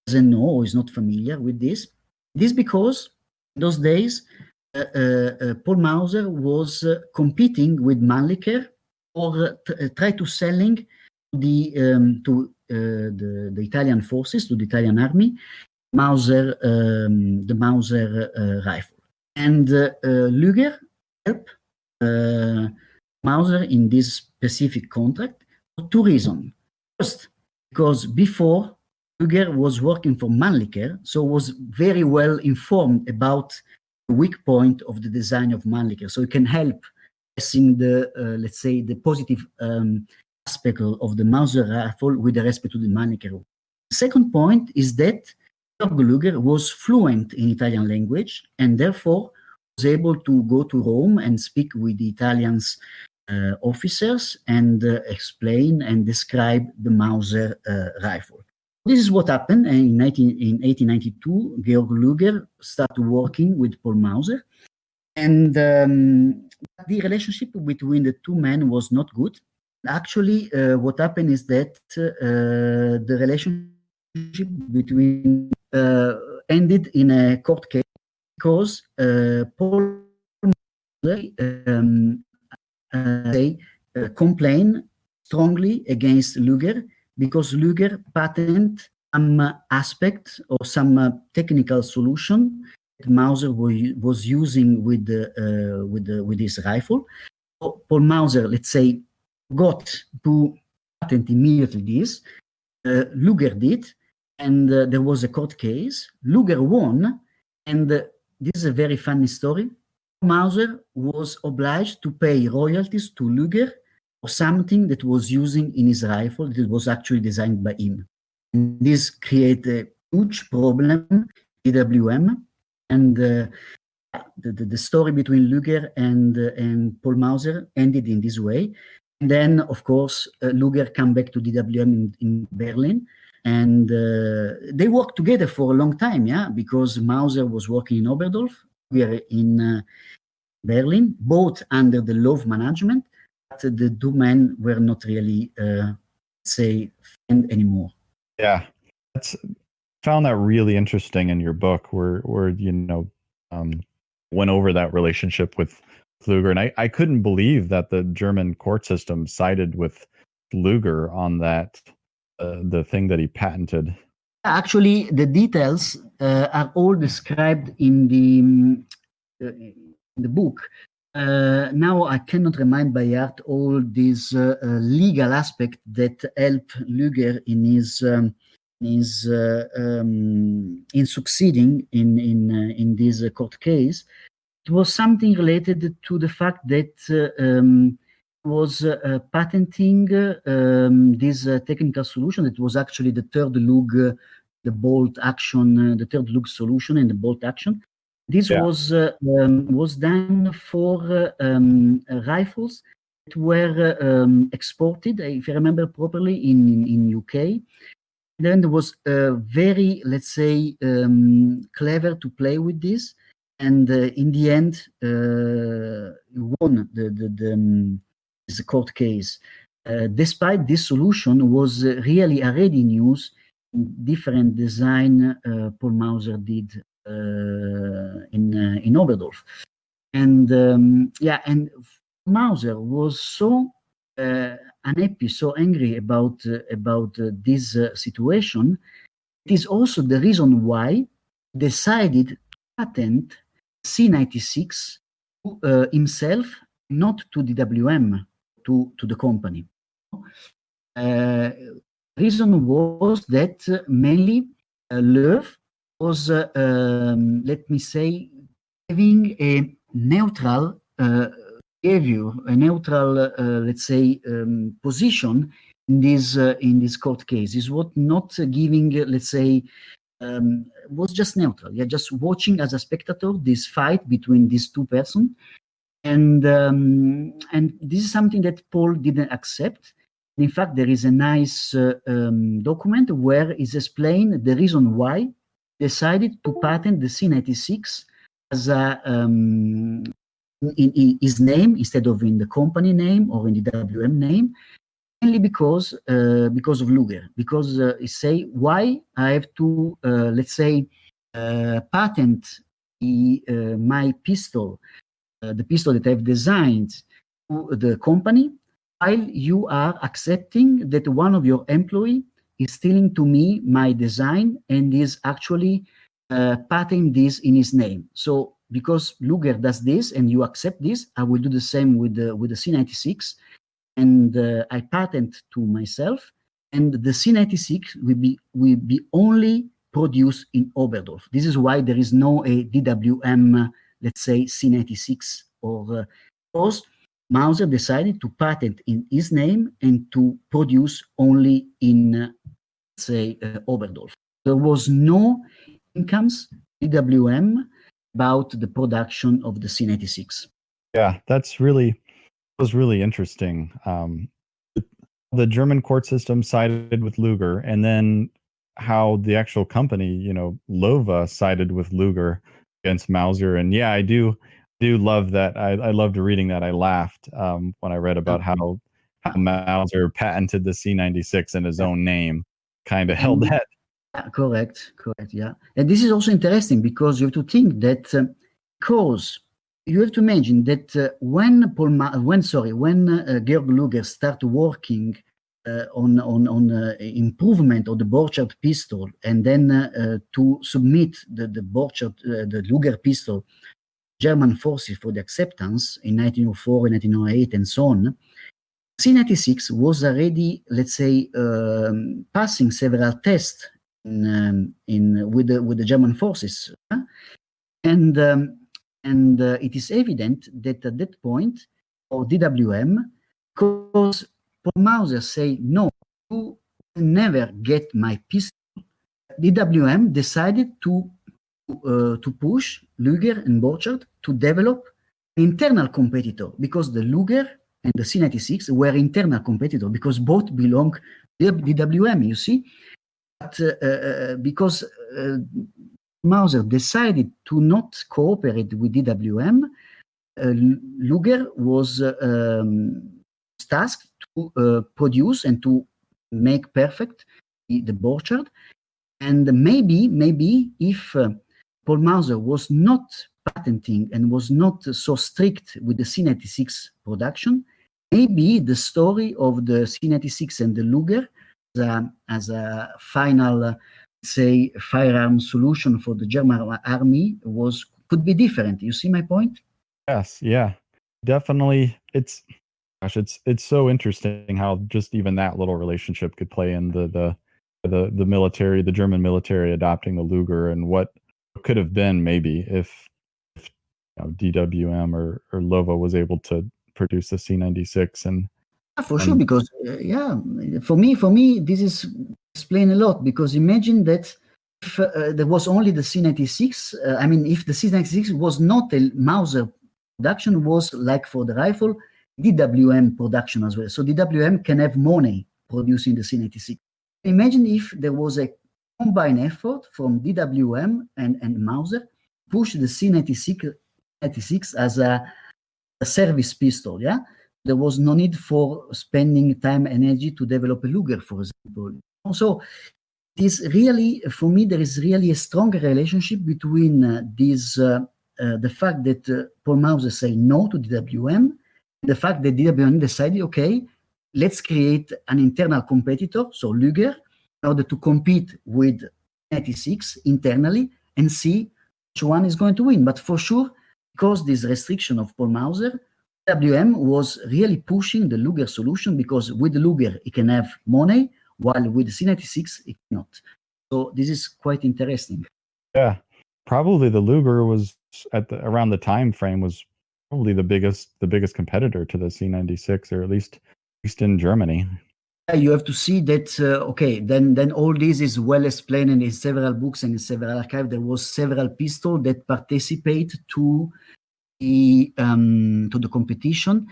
doesn't know or is not familiar with this. This because in those days, Paul Mauser was competing with Mannlicher or try to selling to the Italian forces, to the Italian army, Mauser, the Mauser rifle. And Luger helped Mauser in this specific contract for two reasons. First, because before Luger was working for Mannlicher, so was very well informed about the weak point of the design of Mannlicher. So it can help in the, let's say, the positive aspect of the Mauser rifle with respect to the Mannlicher. The second point is that Georg Luger was fluent in Italian language and therefore was able to go to Rome and speak with the Italians officers and explain and describe the Mauser rifle. This is what happened in 1892. Georg Luger started working with Paul Mauser, and the relationship between the two men was not good. Actually, what happened is that the relationship between ended in a court case because Paul Mauser complained strongly against Luger, because Luger patented some aspect or some technical solution that Mauser was using with his rifle. So Paul Mauser, let's say, got to patent immediately this. Luger did, and there was a court case. Luger won, and this is a very funny story. Mauser was obliged to pay royalties to Luger or something that was using in his rifle that was actually designed by him. And this created a huge problem in DWM, and the story between Luger and Paul Mauser ended in this way. And then, of course, Luger came back to DWM in Berlin, and they worked together for a long time, yeah, because Mauser was working in Oberndorf, Luger in Berlin, both under the Loewe management. The two men were not really, say, friends anymore. Yeah, found that really interesting in your book, where you know went over that relationship with Luger, and I couldn't believe that the German court system sided with Luger on that, the thing that he patented. Actually, the details are all described in the book. Now I cannot remind by heart all these legal aspects that help Luger in succeeding in this court case. It was something related to the fact that was patenting this technical solution. It was actually the third lug, the bolt action, the third lug solution and the bolt action. This was done for rifles that were exported, if I remember properly, in UK. Then there was very, let's say, clever to play with this, and in the end, won the court case. Despite this solution was really already in use in different design Paul Mauser did in Oberdorf, and and Mauser was so unhappy, so angry about this situation. It is also the reason why he decided to patent C96 to himself, not to DWM, to the company. Reason was that mainly Löw was, let me say, having a neutral behavior, a neutral, let's say, position in this court case. Is what not giving, let's say, was just neutral. Yeah, just watching as a spectator this fight between these two persons, and this is something that Paul didn't accept. In fact, there is a nice document where is explained the reason why he decided to patent the C96 as a in his name instead of in the company name or in the DWM name, mainly because of Luger. Because he say, why I have to let's say patent my pistol, the pistol that I've designed to the company, while you are accepting that one of your employee is stealing to me my design and is actually patenting this in his name. So because Luger does this and you accept this, I will do the same with the C96, and I patent to myself, and the C96 will be only produced in Oberdorf. This is why there is no a DWM, let's say C96, or because Mauser decided to patent in his name and to produce only in, say, Oberdorf. There was no incomes DWM about the production of the C96. Yeah, was really interesting. The German court system sided with Luger, and then how the actual company, Lova, sided with Luger against Mauser. And yeah, I do love that. I loved reading that. I laughed when I read about how Mauser patented the C96 in his own name, kind of held that. Correct, yeah. And this is also interesting because you have to think that because you have to imagine that when Georg Luger started working on improvement of the Borchardt pistol, and then to submit the Borchardt, the Luger pistol, German forces for the acceptance in 1904, 1908, and so on, C96 was already, let's say, passing several tests with the German forces, and it is evident that at that point, for DWM, because Paul Mauser say, no, you will never get my pistol, DWM decided to push Luger and Borchardt to develop an internal competitor, because the Luger and the C96 were internal competitors, because both belong to DWM, you see. But because Mauser decided to not cooperate with DWM, Luger was tasked to produce and to make perfect the Borchardt. And maybe if Paul Mauser was not patenting and was not so strict with the C96 production, maybe the story of the C96 and the Luger as a final, say, firearm solution for the German army could be different. You see my point? Yes, yeah, definitely. It's so interesting how just even that little relationship could play in the military, the German military adopting the Luger, and what could have been maybe if DWM or Lova was able to produce the C96. And for sure, because for me this is explain a lot, because imagine that if there was only the C96, if the C96 was not a Mauser production, was like for the rifle, DWM production as well. So DWM can have money producing the C96. Imagine if there was a combined effort from DWM and Mauser push the C96 as a service pistol, yeah? There was no need for spending time and energy to develop a Luger, for example. So this really, for me, there is really a strong relationship between the fact that Paul Mauser say no to DWM, the fact that DWM decided, okay, let's create an internal competitor, so Luger, in order to compete with 96 internally and see which one is going to win. But for sure, because this restriction of Paul Mauser, DWM was really pushing the Luger solution, because with the Luger, it can have money, while with the C96, it cannot. So this is quite interesting. Yeah, probably the Luger was around the time frame was probably the biggest competitor to the C96, or at least in Germany. You have to see that, okay, then all this is well explained in several books and in several archives. There was several pistols that participate to the competition.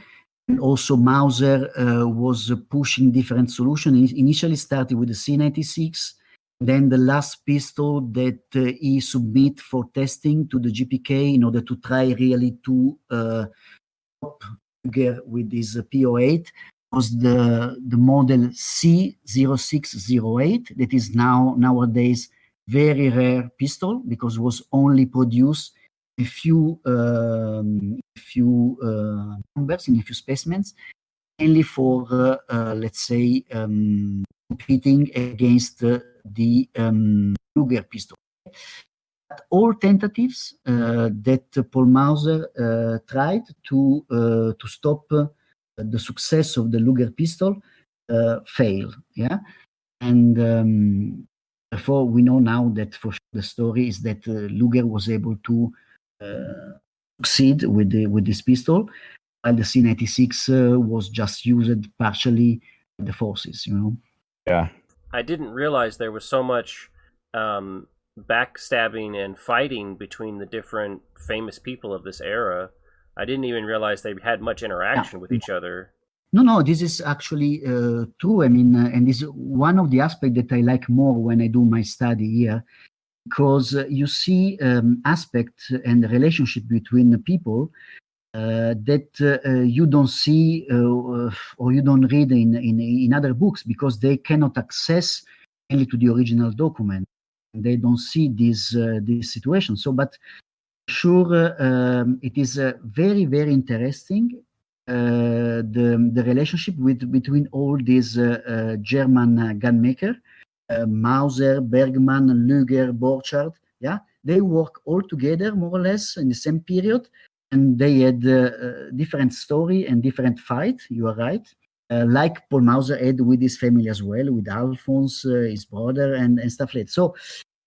And also Mauser was pushing different solutions. Initially started with the C96, then the last pistol that he submit for testing to the GPK in order to try really to stop with this P08 was the model C0608, that is nowadays very rare pistol, because it was only produced a few numbers in a few specimens, mainly for let's say competing against the Luger pistol. But all tentatives that Paul Mauser tried to stop the success of the Luger pistol failed. Yeah, and therefore we know now that for sure the story is that Luger was able to succeed with this pistol, while the C96 was just used partially by the forces. Yeah, I didn't realize there was so much backstabbing and fighting between the different famous people of this era. I didn't even realize they had much interaction with each other. No, this is actually true. And this is one of the aspects that I like more when I do my study here, because you see aspects and the relationship between the people that you don't see or you don't read in other books, because they cannot access only to the original document. They don't see this situation. So, but sure, it is very, very interesting. The relationship between all these German gun maker, Mauser, Bergman, Luger, Borchardt, yeah, they work all together more or less in the same period, and they had different story and different fight. You are right. Like Paul Mauser had with his family as well, with Alphonse, his brother, and stuff like that. So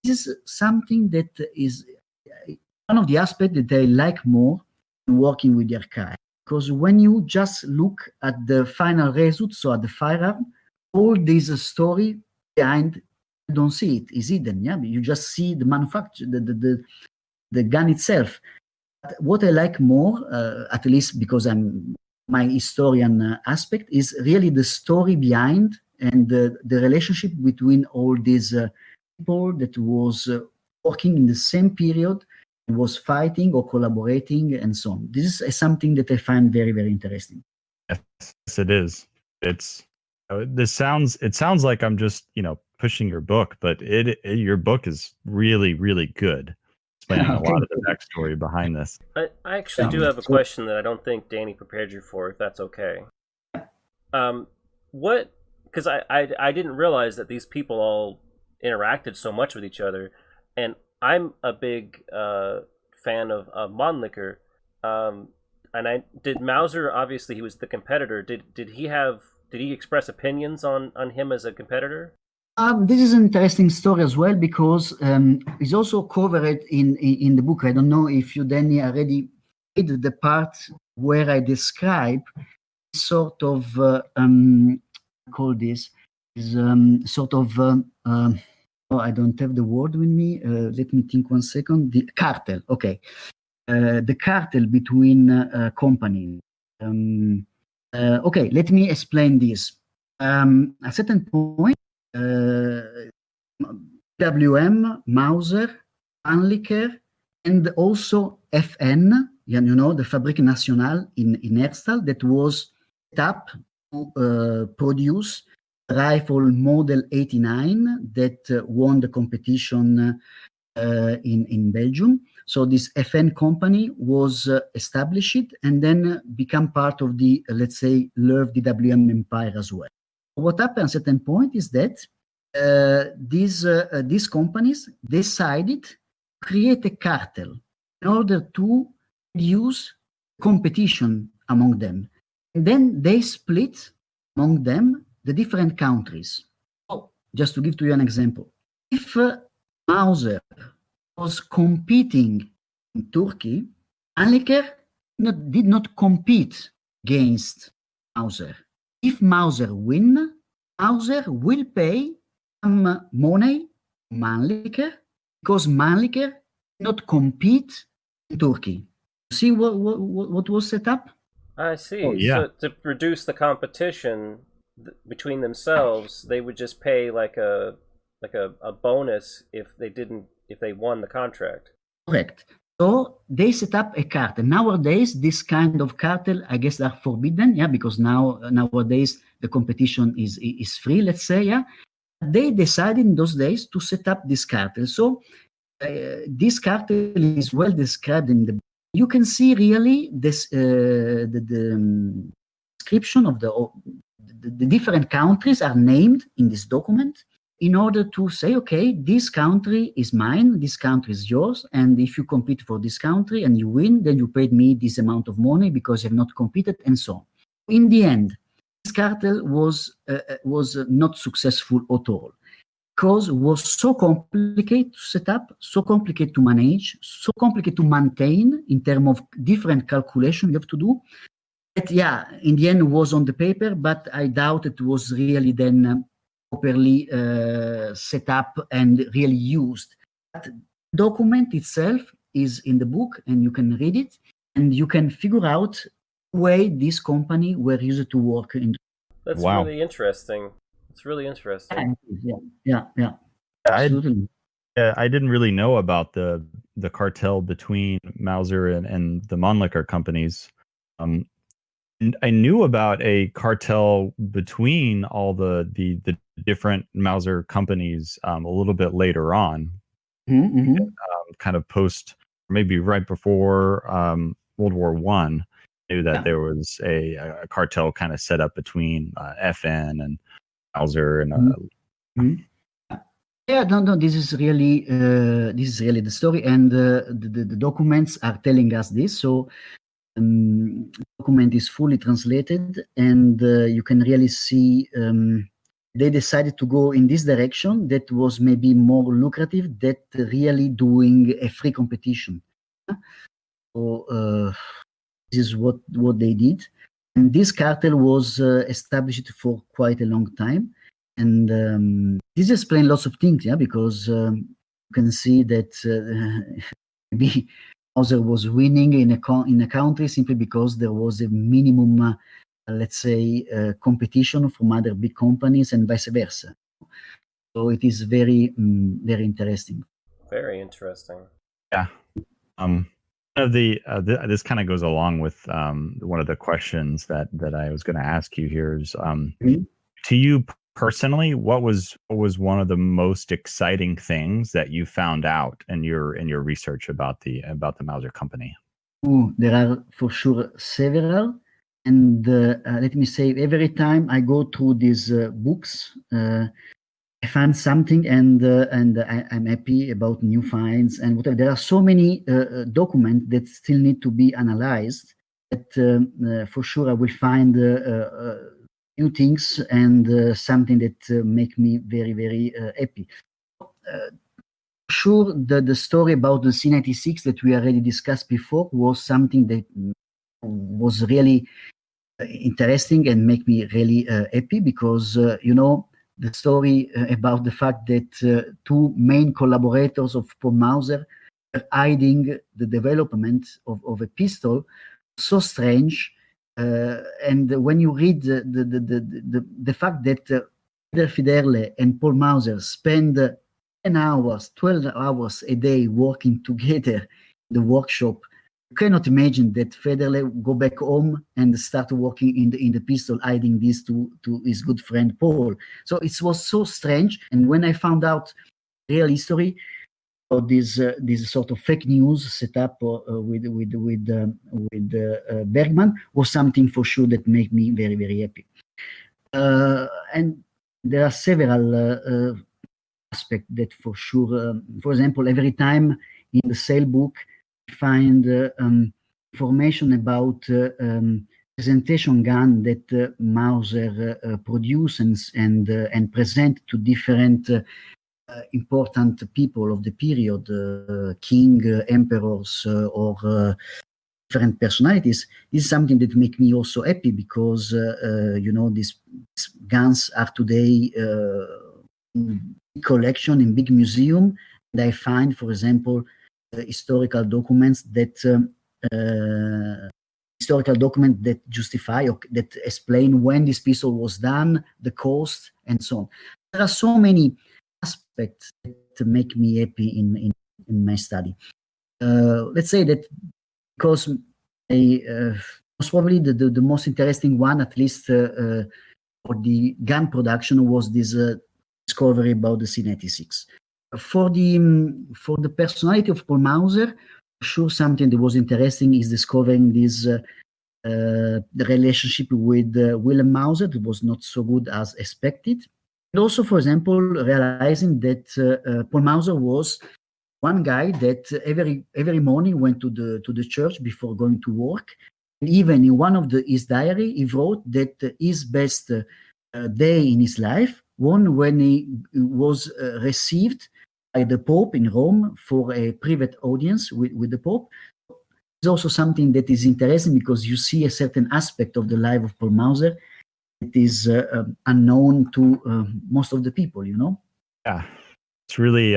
this is something that is one of the aspects that I like more in working with the archive. Because when you just look at the final result, so at the firearm, all this story behind, you don't see it, is hidden. Yeah, you just see the manufacture, the gun itself. But what I like more, at least because I'm my historian aspect, is really the story behind and the relationship between all these people that was working in the same period, was fighting or collaborating and so on. This is something that I find very, very interesting. Yes, it is. It sounds like I'm just, pushing your book, but your book is really, really good. It's explaining a lot of the backstory behind this. I actually do have a question that I don't think Danny prepared you for, if that's okay. Because I didn't realize that these people all interacted so much with each other, and I'm a big fan of Mannlicher. And did Mauser, obviously he was the competitor. Did he express opinions on him as a competitor? This is an interesting story as well, because it's also covered in the book. I don't know if you, Danny, already read the part where I describe sort of call this is sort of oh, I don't have the word with me. Let me think 1 second. The cartel. Okay. The cartel between companies. Okay, let me explain this. At a certain point, DWM, Mauser, Mannlicher, and also FN, you know, the Fabrique Nationale in Herstal, that was set up to produce rifle model 89 that won the competition in Belgium. So this FN company was established and then become part of the, let's say, LERV DWM empire as well. What happened at a certain point is that these companies decided to create a cartel in order to reduce competition among them. And then they split among them the different countries. So, just to give to you an example, if Mauser was competing in Turkey, Mannlicher did not compete against Mauser. If Mauser win, Mauser will pay some money to Mannlicher because Mannlicher did not compete in Turkey. See what was set up? I see. Oh, yeah. So to reduce the competition between themselves, they would just pay like a bonus if they won the contract. Correct. So they set up a cartel. Nowadays, this kind of cartel, I guess, are forbidden, yeah, because nowadays the competition is free, let's say, yeah. They decided in those days to set up this cartel. So this cartel is well described in the book. You can see really this the description of the different countries are named in this document, in order to say, okay, this country is mine, this country is yours, and if you compete for this country and you win, then you paid me this amount of money because you have not competed, and so on. In the end, this cartel was not successful at all, because it was so complicated to set up, so complicated to manage, so complicated to maintain in terms of different calculation you have to do, that, yeah, in the end it was on the paper, but I doubt it was really then properly set up and really used. But the document itself is in the book, and you can read it, and you can figure out the way this company were used to work in. That's Wow. really interesting. It's really interesting. Yeah. Absolutely. I didn't really know about the cartel between Mauser and the Mannlicher companies. I knew about a cartel between all the different Mauser companies a little bit later on, kind of post, maybe right before World War One. Knew that there was a cartel kind of set up between FN and Mauser and. Yeah, no. This is really the story, and the documents are telling us this. So. The document is fully translated, and you can really see they decided to go in this direction that was maybe more lucrative than really doing a free competition. So this is what they did, and this cartel was established for quite a long time, and this explains lots of things, yeah, because you can see that maybe Mauser was winning in a country simply because there was a minimum, let's say, competition from other big companies and vice versa. So it is very, very interesting. Very interesting. Yeah. This kind of goes along with one of the questions that I was going to ask you here is, to you personally, what was one of the most exciting things that you found out in your research about the Mauser Company? There are for sure several, and let me say, every time I go through these books, I find something, and I'm happy about new finds and whatever. There are so many documents that still need to be analyzed. That for sure I will find new things and something that make me very, very happy. Sure, the story about the C96 that we already discussed before was something that was really interesting and make me really happy, because the story about the fact that two main collaborators of Paul Mauser were hiding the development of a pistol, so strange. And when you read the fact that Peter Federle and Paul Mauser spend 10 hours, 12 hours a day working together in the workshop, you cannot imagine that Federle go back home and start working in the pistol, hiding this to his good friend Paul. So it was so strange. And when I found out real history, or this sort of fake news set up with Bergman, was something for sure that made me very, very happy. And there are several aspects that for sure, for example, every time in the sale book, you find information about presentation gun that Mauser produces and present to different important people of the period, king, emperors, or different personalities. This is something that makes me also happy, because these guns are today in big collection, in big museum, and I find, for example, historical documents that justify or that explain when this pistol was done, the cost, and so on. There are so many aspects that make me happy in my study. Let's say that because most probably the most interesting one, at least for the gun production, was this discovery about the C96. For the personality of Paul Mauser, sure, something that was interesting is discovering this the relationship with Wilhelm Mauser that was not so good as expected. And also, for example, realizing that Paul Mauser was one guy that every morning went to the church before going to work. And even in one of his diary, he wrote that his best day in his life one when he was received by the Pope in Rome for a private audience with the Pope. It's also something that is interesting, because you see a certain aspect of the life of Paul Mauser that is unknown to most of the people, Yeah, it's really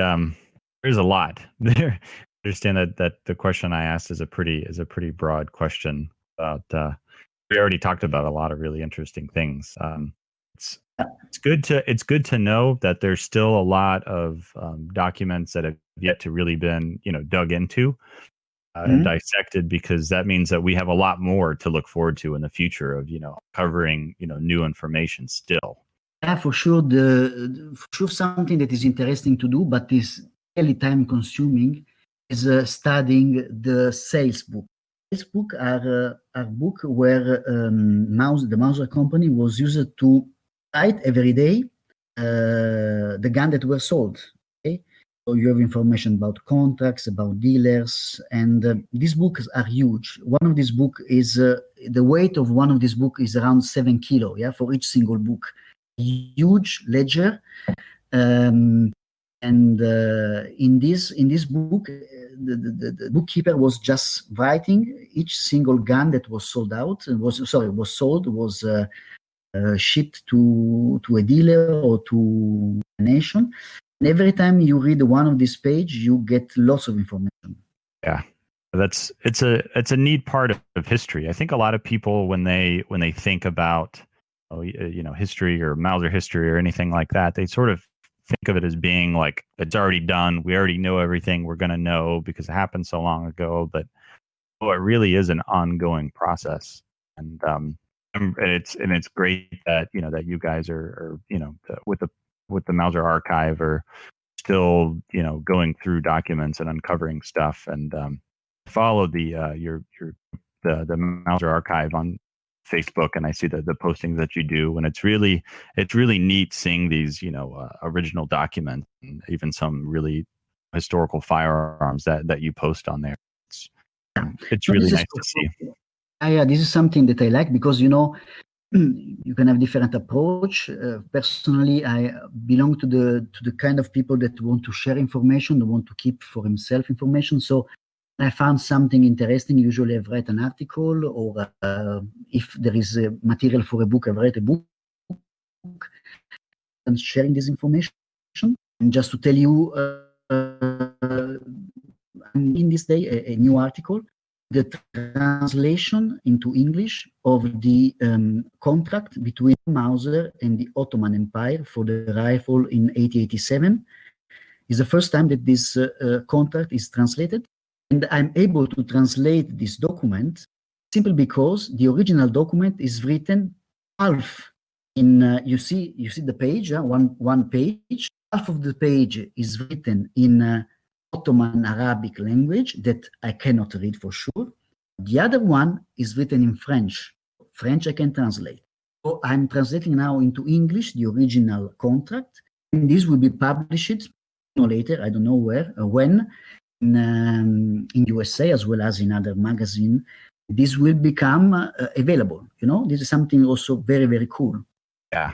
there's a lot there. I understand that the question I asked is a pretty broad question about. We already talked about a lot of really interesting things. It's good to know that there's still a lot of documents that have yet to really been dug into and dissected, because that means that we have a lot more to look forward to in the future of covering new information still. Yeah, for sure. For sure, something that is interesting to do, but is really time consuming, is studying the sales book. This book are book where the Mauser Company was used to write every day the gun that were sold. Okay, so you have information about contracts, about dealers, and these books are huge. One of these book is the weight of one of these book is around 7 kilo. Yeah, for each single book, huge ledger. And in this book, the bookkeeper was just writing each single gun that was sold out, was shipped to a dealer or to a nation. And every time you read one of these page, you get lots of information. Yeah, it's a neat part of history. I think a lot of people when they think about history or Mauser history or anything like that, they sort of think of it as being like it's already done. We already know everything we're going to know because it happened so long ago. But it really is an ongoing process. And and it's great that that you guys are with the Mauser Archive are still going through documents and uncovering stuff, and follow the Mauser Archive on Facebook, and I see the postings that you do, and it's really neat seeing these original documents and even some really historical firearms that you post on there. It's really nice to see. Yeah, this is something that I like because you can have different approach. Personally, I belong to the kind of people that want to share information, that want to keep for himself information. So I found something interesting. Usually I've read an article, or if there is a material for a book, I've read a book and sharing this information. And just to tell you, in this day, a new article, the translation into English of the contract between Mauser and the Ottoman Empire for the rifle in 1887 is the first time that this contract is translated. And I'm able to translate this document simply because the original document is written half in, you see the page, one page, half of the page is written in Ottoman Arabic language that I cannot read for sure. The other one is written in French. French I can translate. So I'm translating now into English the original contract, and this will be published later, I don't know where, when, in USA as well as in other magazines. This will become available. This is something also very, very cool. Yeah.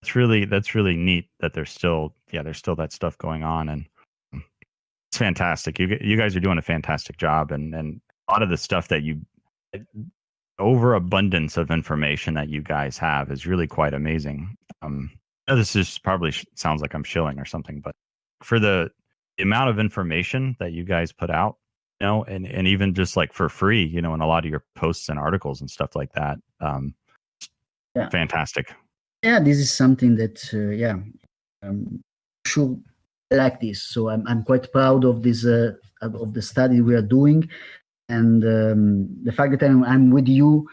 That's really neat that there's still that stuff going on, and it's fantastic. You guys are doing a fantastic job, and a lot of the stuff that overabundance of information that you guys have is really quite amazing. This is probably sounds like I'm shilling or something, but for the amount of information that you guys put out, and even just like for free, in a lot of your posts and articles and stuff like that, fantastic. Yeah, this is something that sure I like this. So I'm quite proud of this of the study we are doing, and the fact that I'm with you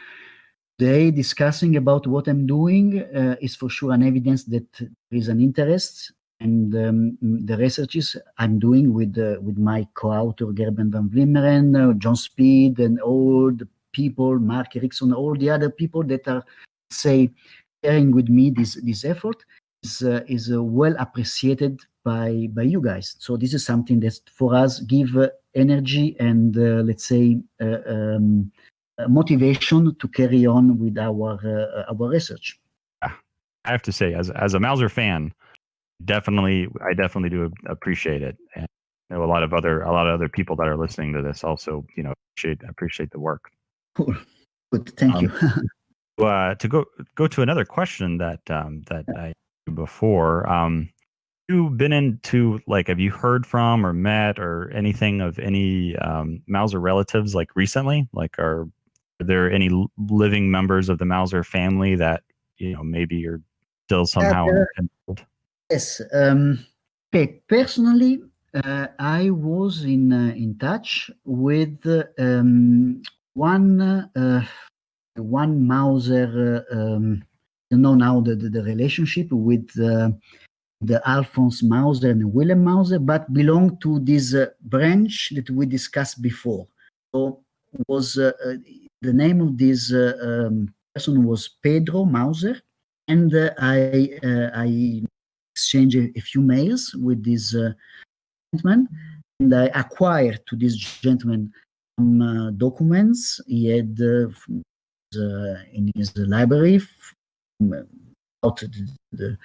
today discussing about what I'm doing is for sure an evidence that there is an interest. And the researches I'm doing with my co-author Gerben van Vlimmeren, John Speed, and all the people, Mark Erickson, all the other people that are, sharing with me this effort is well appreciated by you guys. So this is something that for us give energy and motivation to carry on with our research. I have to say, as a Mauser fan, I definitely do appreciate it, and I know a lot of other people that are listening to this also appreciate the work. Cool, good, thank you. To go to another question that I before, you've been into, have you heard from or met or anything of any Mauser relatives recently? Are there any living members of the Mauser family that maybe you're still somehow involved? Yes. Okay. Personally, I was in touch with one Mauser. Now the relationship with the Alphonse Mauser and Willem Mauser, but belonged to this branch that we discussed before. So was the name of this person was Pedro Mauser, and I exchanged a few mails with this gentleman, and I acquired to this gentleman some documents he had in his library about the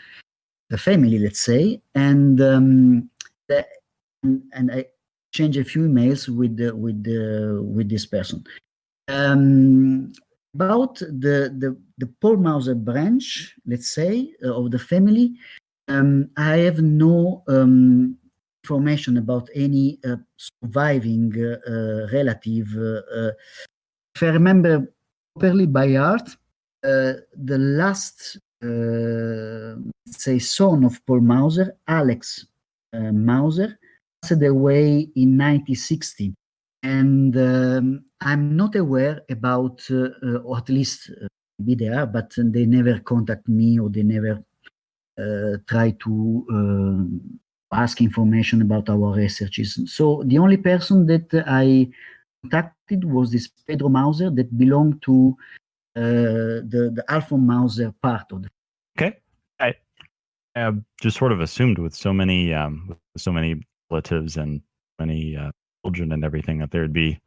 family, let's say, and I exchanged a few emails with this person about the Paul Mauser branch, let's say, of the family. I have no information about any surviving relative. If I remember properly by heart, the last, let's say, son of Paul Mauser, Alex Mauser, passed away in 1960. And I'm not aware about, or at least maybe they are, but they never contact me, or they never try to ask information about our researches. So the only person that I contacted was this Pedro Mauser that belonged to the Alpha Mauser part of the. Okay. I just sort of assumed with so many relatives and many children and everything that there'd be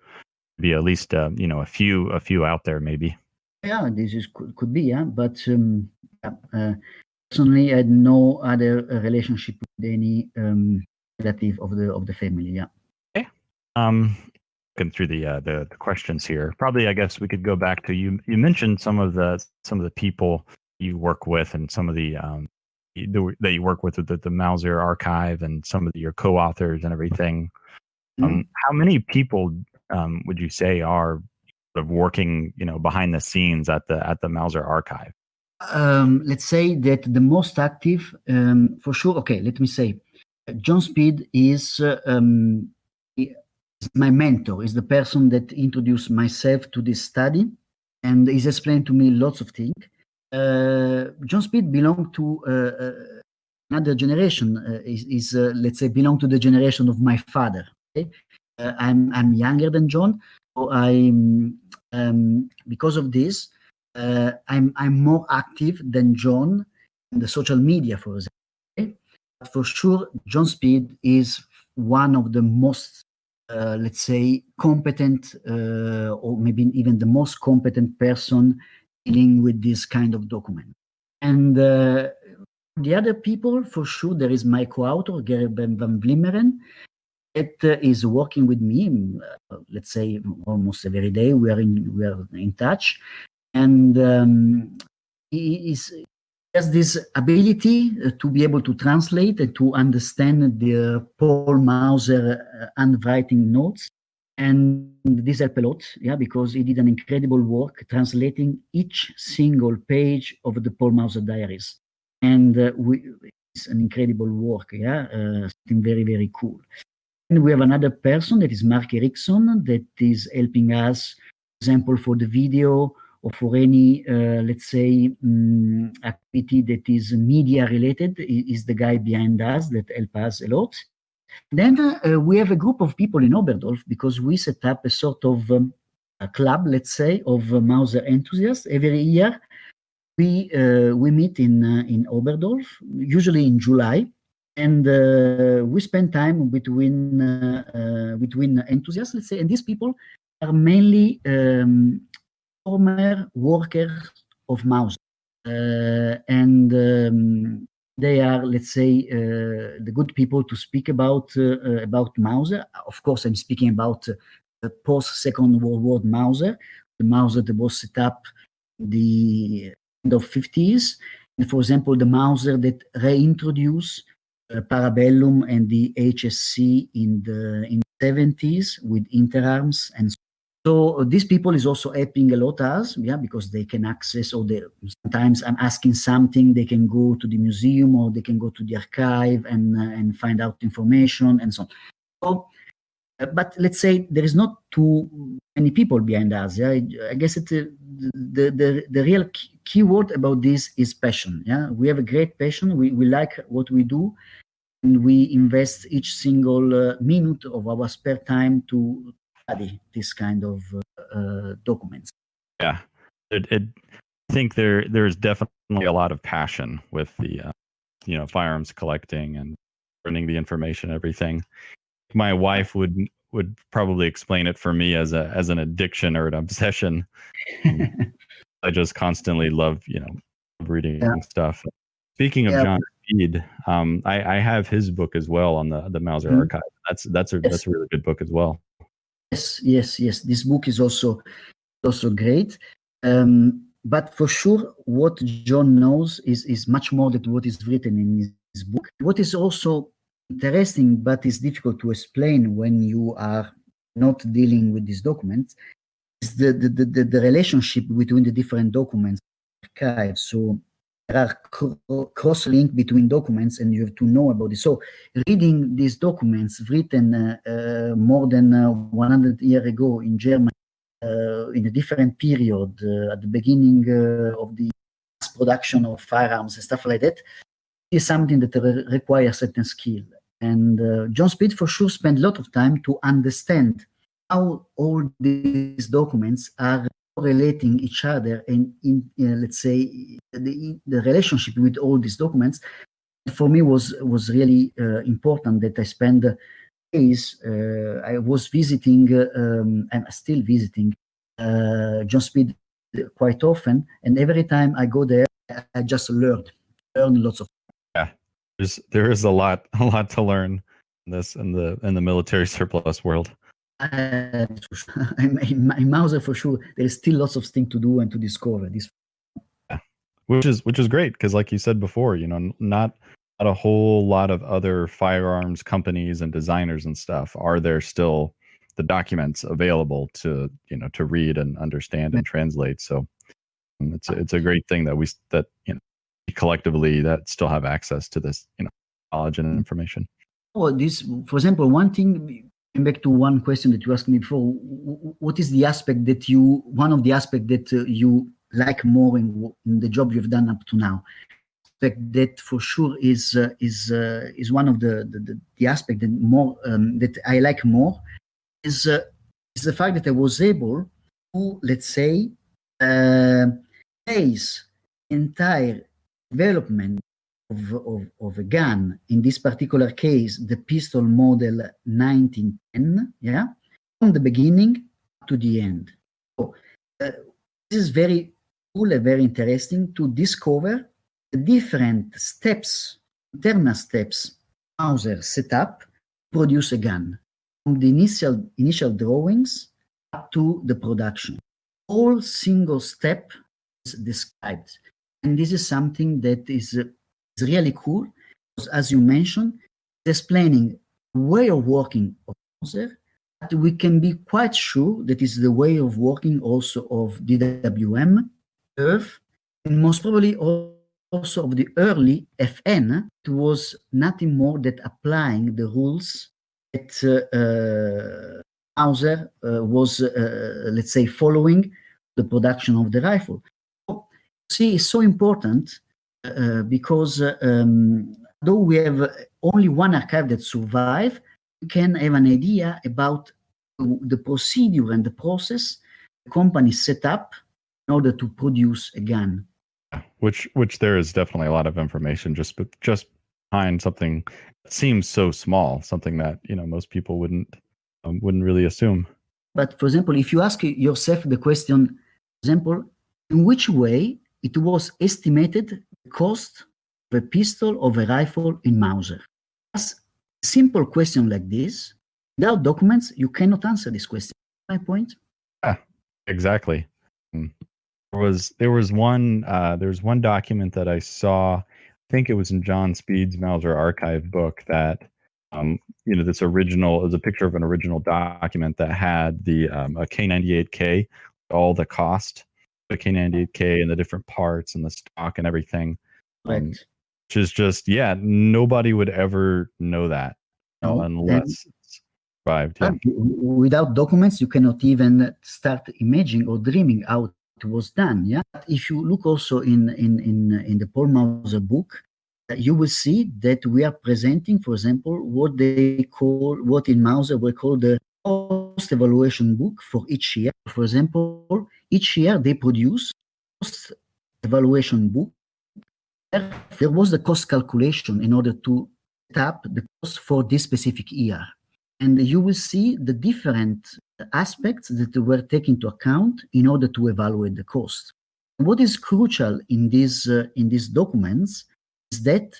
at least a few out there maybe. Yeah, this is could be, yeah, but personally, I had no other relationship with any relative of the family. Yeah. Okay. Looking through the questions here, probably I guess we could go back to you. You mentioned some of the people you work with and some of the that you work with the Mauser Archive and some of your co-authors and everything. How many people would you say are sort of working, behind the scenes at the Mauser Archive? Let's say that the most active, for sure. Okay, let me say, John Speed is my mentor. Is the person that introduced myself to this study, and he's explained to me lots of things. John Speed belonged to another generation. Let's say belong to the generation of my father. Okay? I'm younger than John, so because of this, I'm more active than John in the social media, for example. Okay? But for sure, John Speed is one of the most, let's say, competent, or maybe even the most competent person dealing with this kind of document. And the other people, for sure, there is my co-author, Gerrit van Vlimmeren, that is working with me, let's say, almost every day. We are in touch. And he has this ability to be able to translate and to understand the Paul Mauser handwriting notes. And this helped a lot, yeah, because he did an incredible work translating each single page of the Paul Mauser diaries. And it's an incredible work, yeah, something very, very cool. And we have another person that is Mark Eriksson that is helping us, for example, for the video or for any, let's say, activity that is media related. Is the guy behind us that help us a lot. Then we have a group of people in Oberdorf because we set up a sort of a club, let's say, of Mauser enthusiasts. Every year we meet in Oberdorf, usually in July. And we spend time between enthusiasts, let's say, and these people are mainly former workers of Mauser, and they are, let's say, the good people to speak about Mauser. Of course, I'm speaking about the post-Second World War Mauser, the Mauser that was set up the end of 50s, and for example, the Mauser that reintroduced Parabellum and the HSC in the 70s with Interarms. And so these people is also helping a lot us, yeah, because they can access, or sometimes I'm asking something, they can go to the museum or they can go to the archive and find out information and so on. So, but let's say there is not too many people behind us. Yeah, I guess the real key word about this is passion. Yeah, we have a great passion. We like what we do, and we invest each single minute of our spare time to study this kind of documents. Yeah, I think there's definitely a lot of passion with the firearms collecting and learning the information, everything. My wife would probably explain it for me as an addiction or an obsession. I just constantly love reading stuff. Speaking of John Speed, I have his book as well on the Mauser Archive. That's a really good book as well. Yes. This book is also great. But for sure, what John knows is much more than what is written in his book. What is also interesting, but is difficult to explain when you are not dealing with these documents, is the relationship between the different documents archives. So there are cross-link between documents, and you have to know about it. So reading these documents written more than 100 years ago in Germany in a different period, at the beginning of the mass production of firearms and stuff like that, is something that requires certain skill. And John Speed for sure spent a lot of time to understand how all these documents are relating each other, and let's say the relationship with all these documents for me was really important. That I spend days. I was visiting and still visiting John Speed quite often, and every time I go there, I just learn lots of. Yeah, there is a lot to learn in this in the military surplus world. In Mauser for sure, there is still lots of things to do and to discover. This, yeah. which is great, because like you said before, not a whole lot of other firearms companies and designers and stuff are there still the documents available to read and understand and translate. So it's a great thing that collectively that still have access to this knowledge and information. Oh, this, for example, one thing. Back to one question that you asked me before, what is the aspect that one of the aspects that you like more in the job you've done up to now? That for sure is one of the aspect that more that I like more is the fact that I was able to, let's say, base entire development of a gun, in this particular case, the pistol model 1910, yeah, from the beginning to the end. So this is very cool and very interesting to discover the different steps, internal steps, Mauser set up to produce a gun, from the initial drawings up to the production. All single step is described, and this is something that is really cool, because as you mentioned, it's explaining the way of working of Mauser, but we can be quite sure that is the way of working also of DWM, Earth, and most probably also of the early FN. It was nothing more than applying the rules that Mauser was, let's say, following the production of the rifle. So, see, it's so important because though we have only one archive that survived, we can have an idea about the procedure and the process the company set up in order to produce a gun. Which there is definitely a lot of information just behind something that seems so small, something that most people wouldn't really assume. But for example, if you ask yourself the question, for example, in which way it was estimated the cost of a pistol or a rifle in Mauser? As a simple question like this, without documents, you cannot answer this question. My point? Yeah, exactly. There was one document that I saw. I think it was in John Speed's Mauser Archive book that this original is a picture of an original document that had the a K98K, all the cost, the K98K and the different parts and the stock and everything. Right. Which is just, nobody would ever know that unless it's survived. Yeah. Without documents, you cannot even start imagining or dreaming how it was done. Yeah. If you look also in the Paul Mauser book, you will see that we are presenting, for example, what in Mauser we call the cost evaluation book for each year. For example, each year they produce cost evaluation book. There was the cost calculation in order to set up the cost for this specific year. And you will see the different aspects that were taken into account in order to evaluate the cost. What is crucial in these documents is that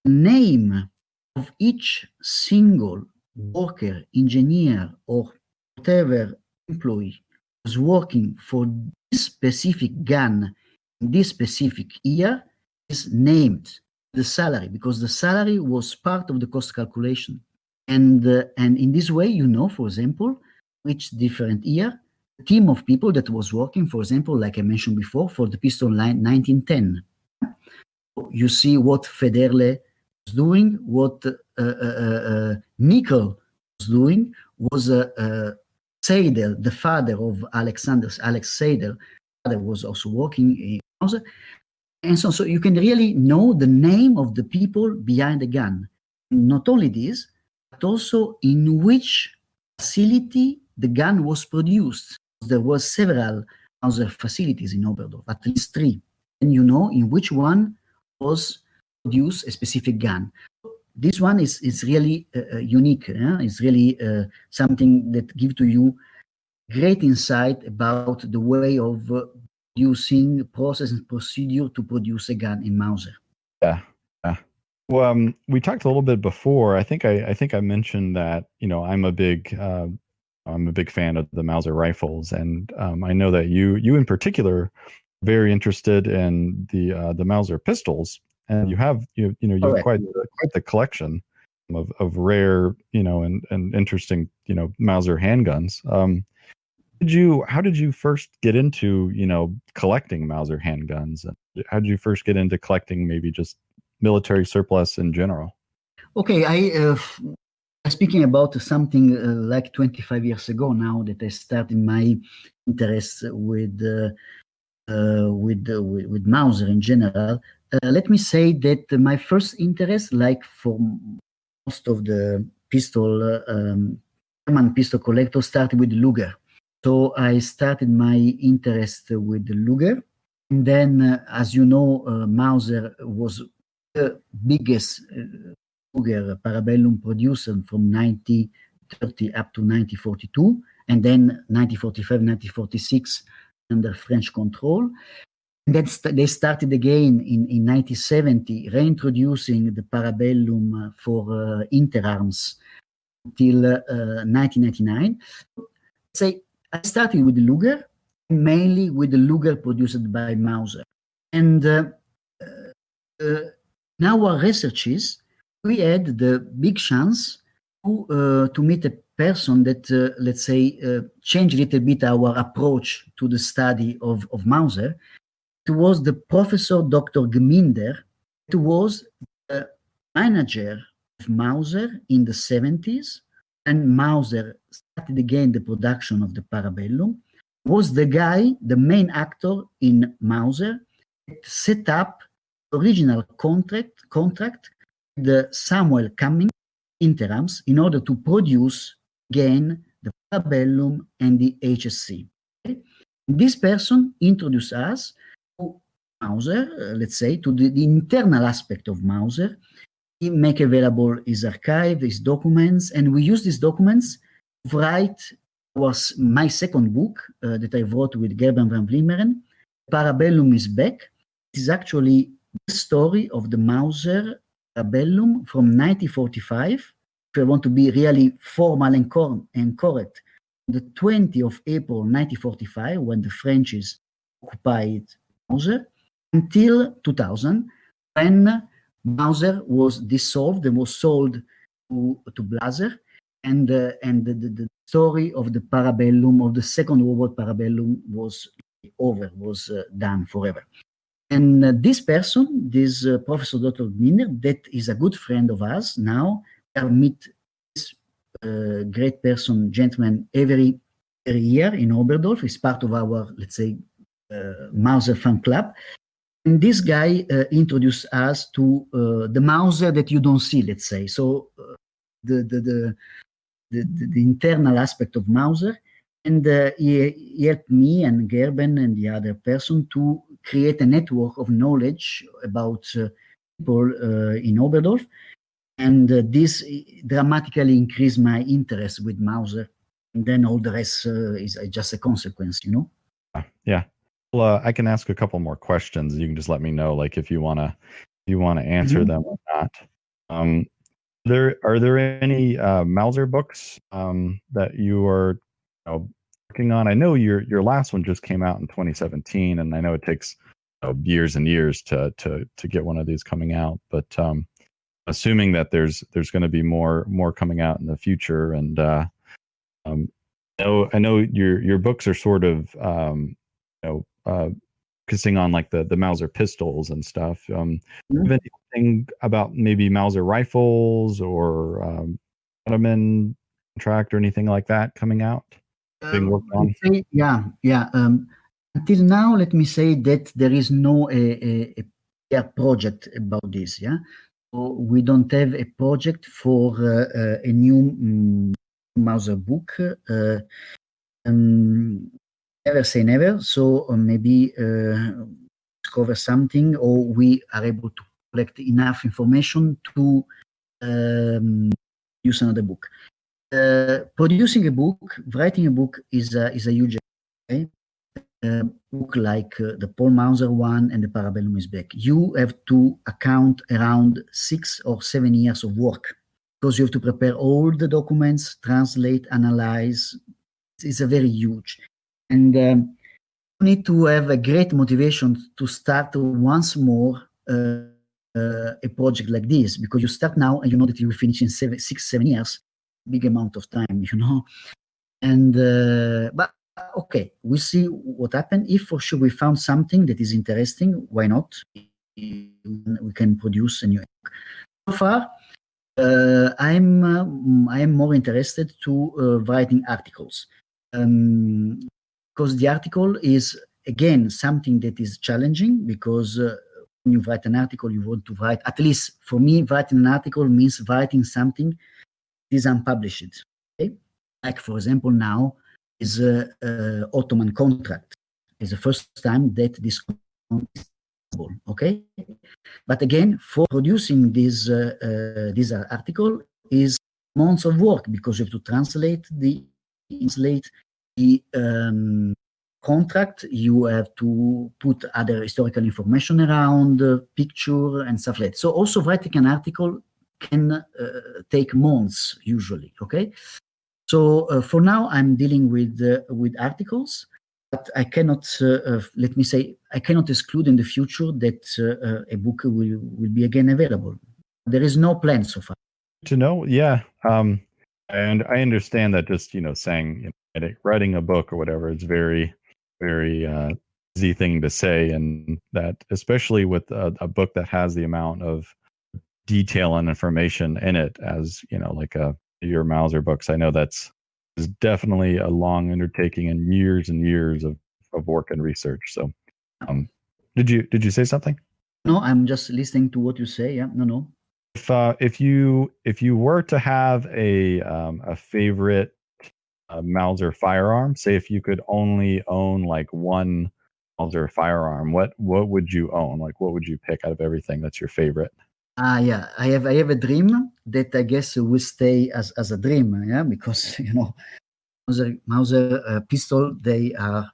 the name of each single worker, engineer, or whatever employee was working for this specific gun in this specific year is named the salary, because the salary was part of the cost calculation. And in this way, for example, which different year, the team of people that was working, for example, like I mentioned before, for the pistol line 1910. You see what Federle was doing, what Nickel was doing, was Seidel, the father of Alex Seidel, father was also working in Mauser. And so you can really know the name of the people behind the gun. Not only this, but also in which facility the gun was produced. There were several Mauser facilities in Oberdorf, at least 3. And you know in which one was produced a specific gun. This one is really unique. It's really something that gives to you great insight about the way of using process and procedure to produce a gun in Mauser. Yeah. Well, we talked a little bit before. I think I mentioned that I'm a big fan of the Mauser rifles, and I know that you in particular are very interested in the Mauser pistols, and you have quite the collection of rare and interesting Mauser handguns. How did you first get into collecting Mauser handguns? How did you first get into collecting maybe just military surplus in general? Okay, speaking about something like 25 years ago now that I started my interest with Mauser in general. Let me say that my first interest, like for most of the German pistol collectors, started with Luger. So I started my interest with the Luger. And then, as you know, Mauser was the biggest Luger parabellum producer from 1930 up to 1942, and then 1945, 1946 under French control. And then they started again in 1970, reintroducing the parabellum for Interarms until 1999. Say, I started with the Luger, mainly with the Luger produced by Mauser. And in our researches, we had the big chance to meet a person that, let's say, changed a little bit our approach to the study of Mauser. It was the Professor Dr. Gminder. It was the manager of Mauser in the 70s, and Mauser started again the production of the Parabellum. Was the guy, the main actor in Mauser, that set up the original contract with the Samuel Cumming Interarms in order to produce again the Parabellum and the HSC. Okay? This person introduced us to Mauser, let's say, to the internal aspect of Mauser. He make available his archive, his documents, and we use these documents to write my second book that I wrote with Gerben van Vlimmeren. Parabellum is Back. It is actually the story of the Mauser Parabellum from 1945. If I want to be really formal and correct, the 20th of April 1945, when the French occupied Mauser, until 2000, when Mauser was dissolved and was sold to Blaser, and the story of the Parabellum, of the Second World War Parabellum, was over, was done forever. And this person, this Professor Dr. Gminder, that is a good friend of us now. I meet this great person, gentleman, every year in Oberdorf. He's part of our, let's say, Mauser fan club. And this guy introduced us to the Mauser that you don't see, let's say. So the internal aspect of Mauser. And he helped me and Gerben and the other person to create a network of knowledge about people in Oberdorf. And this dramatically increased my interest with Mauser. And then all the rest is just a consequence, Yeah. Well, I can ask a couple more questions. You can just let me know, like, if you want to answer them or not. Are there any Mauser books that you are working on? I know your last one just came out in 2017, and I know it takes years and years to get one of these coming out. But assuming that there's going to be more coming out in the future, and I know your books are sort of focusing on like the Mauser pistols and stuff. Do you have anything about maybe Mauser rifles or Ottoman contract or anything like that coming out? being worked on? Until now, let me say that there is no a project about this. Yeah, so we don't have a project for a new Mauser book. Never say never. So maybe discover something, or we are able to collect enough information to use another book. Producing a book, writing a book is a huge. Okay? Book like the Paul Mauser one and the Parabellum is back. You have to account around 6 or 7 years of work, because you have to prepare all the documents, translate, analyze. It's a very huge. And you need to have a great motivation to start once more a project like this, because you start now and you know that you will finish in 6-7 years, big amount of time, you know. And but okay, we'll see what happens. If for sure we found something that is interesting, why not? We can produce a new book. So far, I am more interested to writing articles, because the article is again something that is challenging, because when you write an article, you want to write, at least for me, writing an article means writing something that is unpublished. Okay? Like for example, now is Ottoman contract. It's the first time that this is possible. Okay, but again, for producing this article is months of work, because you have to translate the contract. You have to put other historical information around, picture and stuff like that. So also writing an article can take months usually. Okay. So for now, I'm dealing with articles, but I cannot, let me say, I cannot exclude in the future that a book will be again available. There is no plan so far. To know, yeah. And I understand that just, saying, writing a book or whatever, it's very, very easy thing to say. And that, especially with a book that has the amount of detail and information in it as, like your Mauser books, I know that's is definitely a long undertaking and years of work and research. So, did you say something? No, I'm just listening to what you say. Yeah, no. If you were to have a favorite Mauser firearm, say if you could only own like one Mauser firearm, what would you own? Like, what would you pick out of everything that's your favorite? Yeah, I have a dream that I guess will stay as a dream, yeah, because Mauser pistol, they are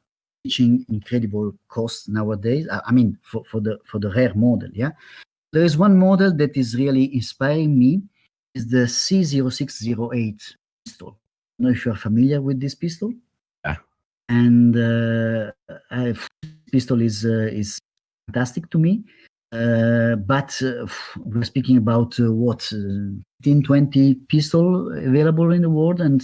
reaching incredible cost nowadays. I mean, for the rare model, yeah. There is one model that is really inspiring me, is the C0608 pistol. I don't know if you are familiar with this pistol. Yeah. And pistol is fantastic to me. But we're speaking about 15-20 pistol available in the world, and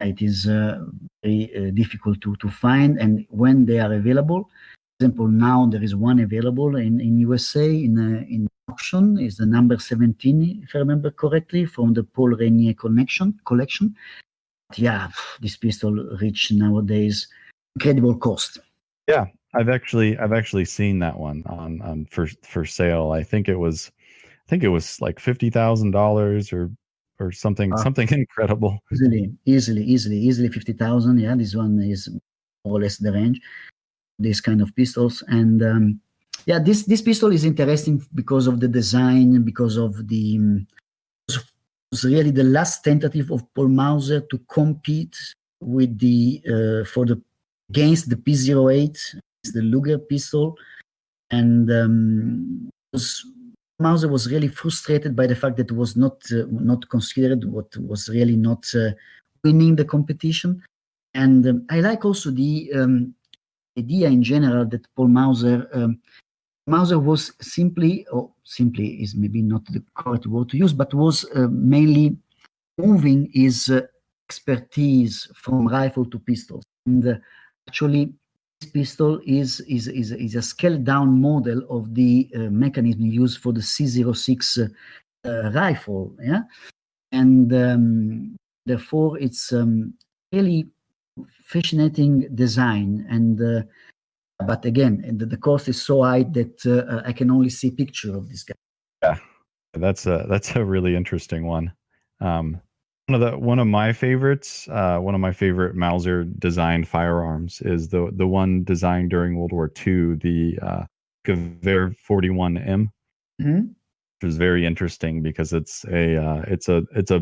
it is very difficult to find. And when they are available, for example, now there is one available in USA in auction, is the number 17, if I remember correctly, from the Paul Renier collection. But yeah, this pistol reach nowadays incredible cost. Yeah. I've actually seen that one on for sale. I think it was like $50,000 or something incredible. Easily 50,000. Yeah, this one is more or less the range. This kind of pistols, and yeah, this pistol is interesting because of the design, because of the it was really the last tentative of Paul Mauser to compete with against the P08. The Luger pistol, and Mauser was really frustrated by the fact that it was not considered, what was really not winning the competition. And I like also the idea in general that Paul Mauser was simply is maybe not the correct word to use, but was mainly moving his expertise from rifle to pistols. And actually, this pistol is a scaled down model of the mechanism used for the C06 rifle. Yeah, and therefore it's really fascinating design, and but again, the cost is so high that I can only see picture of this guy. Yeah, that's a really interesting one. One of my favorites, one of my favorite Mauser designed firearms is the one designed during World War II, the Gewehr 41M, which is very interesting because it's a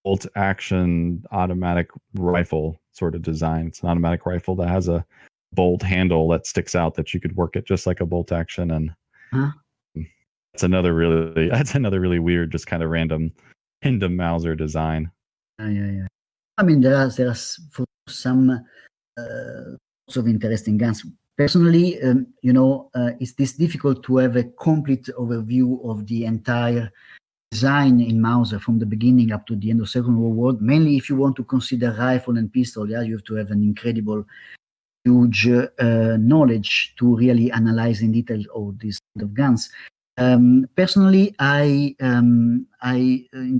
bolt action automatic rifle sort of design. It's an automatic rifle that has a bolt handle that sticks out that you could work it just like a bolt action, and that's another really weird, just kind of random Mauser design. Yeah. I mean, there are for some lots of interesting guns. Personally, it's this difficult to have a complete overview of the entire design in Mauser from the beginning up to the end of Second World War. Mainly, if you want to consider rifle and pistol, you have to have an incredible, huge knowledge to really analyze in detail all these kind of guns. Personally, I in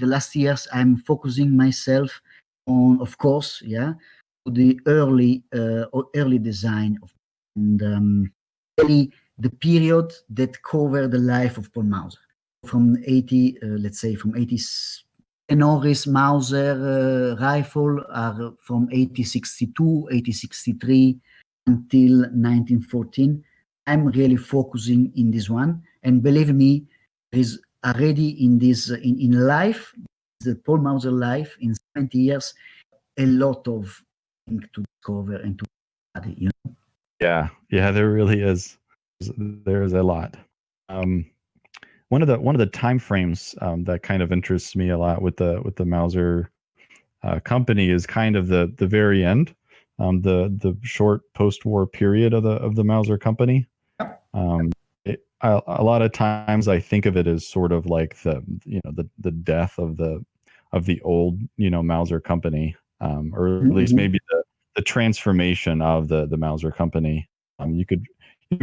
the last years I'm focusing myself on, of course, the early design of, and really the period that covered the life of Paul Mauser from 80, let's say from 80s. Norris Mauser rifle are from 1862, 1863 until 1914. I'm really focusing in this one, and believe me, there is already in this in life, the Paul Mauser life in 70 years, a lot of things to discover and to study. Yeah, there really is. There is a lot. One of the time frames that kind of interests me a lot with the Mauser company is kind of the very end, the short post-war period of the Mauser company. A lot of times I think of it as sort of like the death of the old Mauser company, or at least maybe the transformation of the Mauser company. You could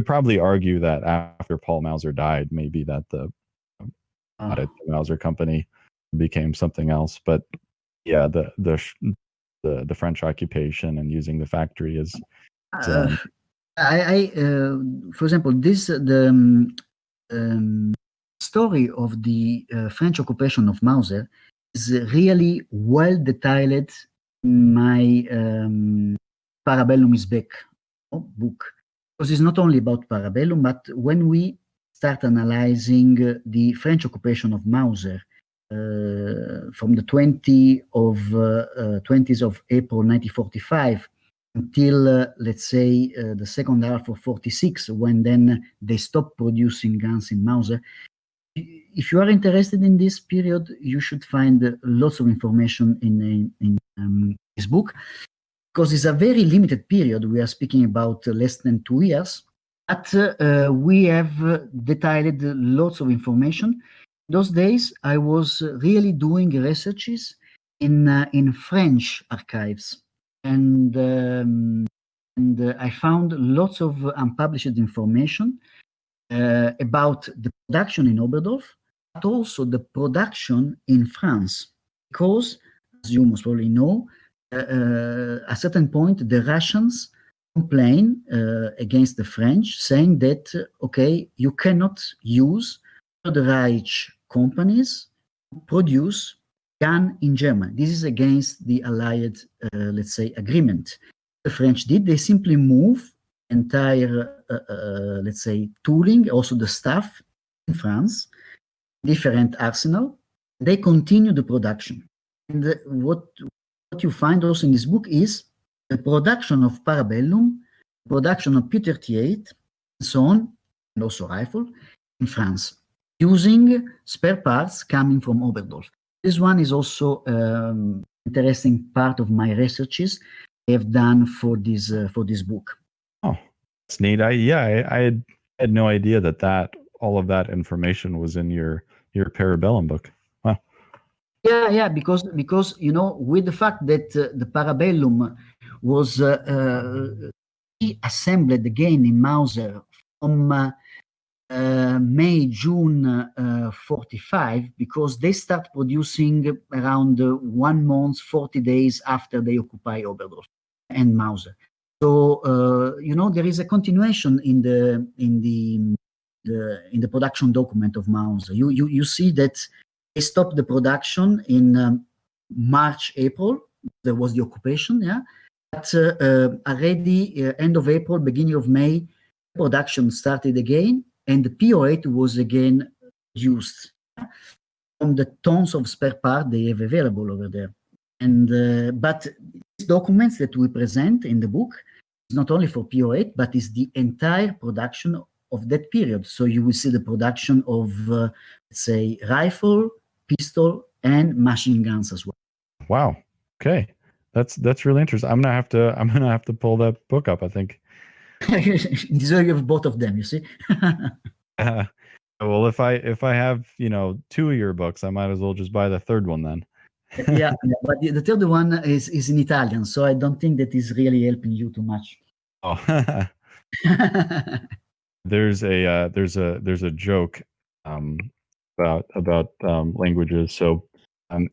probably argue that after Paul Mauser died, maybe that the Mauser company became something else. But yeah, the French occupation and using the factory is. For example, the story of the French occupation of Mauser is really well detailed in my Parabellum is Back book, because it's not only about Parabellum, but when we start analyzing the French occupation of Mauser from the 20th of April 1945 until let's say the second half of 46, when then they stopped producing guns in Mauser. If you are interested in this period, you should find lots of information in this book, because it's a very limited period. We are speaking about less than 2 years, but we have detailed lots of information. Those days, I was really doing researches in French archives, and I found lots of unpublished information about the production in Oberdorf, but also the production in France, because, as you most probably know, at a certain point, the Russians complain against the French, saying that, okay, you cannot use Third Reich companies to produce gun in Germany. This is against the Allied, let's say, agreement. The French did, they simply move entire, let's say, tooling, also the staff in France, different arsenal. They continue the production. And what you find also in this book is the production of Parabellum, production of P38, and so on, and also rifle in France, using spare parts coming from Oberdorf. This one is also interesting part of my researches I have done for this book. Oh, that's neat. I had no idea that all of that information was in your Parabellum book. Wow. Yeah, because with the fact that the Parabellum was assembled again in Mauser from May, June 45, because they start producing around 1 month, 40 days after they occupy Oberdorf. and Mauser. So there is a continuation in the production document of Mauser. You see that they stopped the production in March, April. There was the occupation, yeah. But already end of April, beginning of May, production started again, and the P08 was again used from the tons of spare part they have available over there. And but these documents that we present in the book is not only for P08, but is the entire production of that period. So you will see the production of, let's say, rifle, pistol, and machine guns as well. Wow. Okay, that's really interesting. I'm gonna have to pull that book up, I think. So you have both of them, you see. Well, if I have 2 of your books, I might as well just buy the third one then. Yeah, but the third one is in Italian, so I don't think that is really helping you too much. Oh. There's a joke about languages. So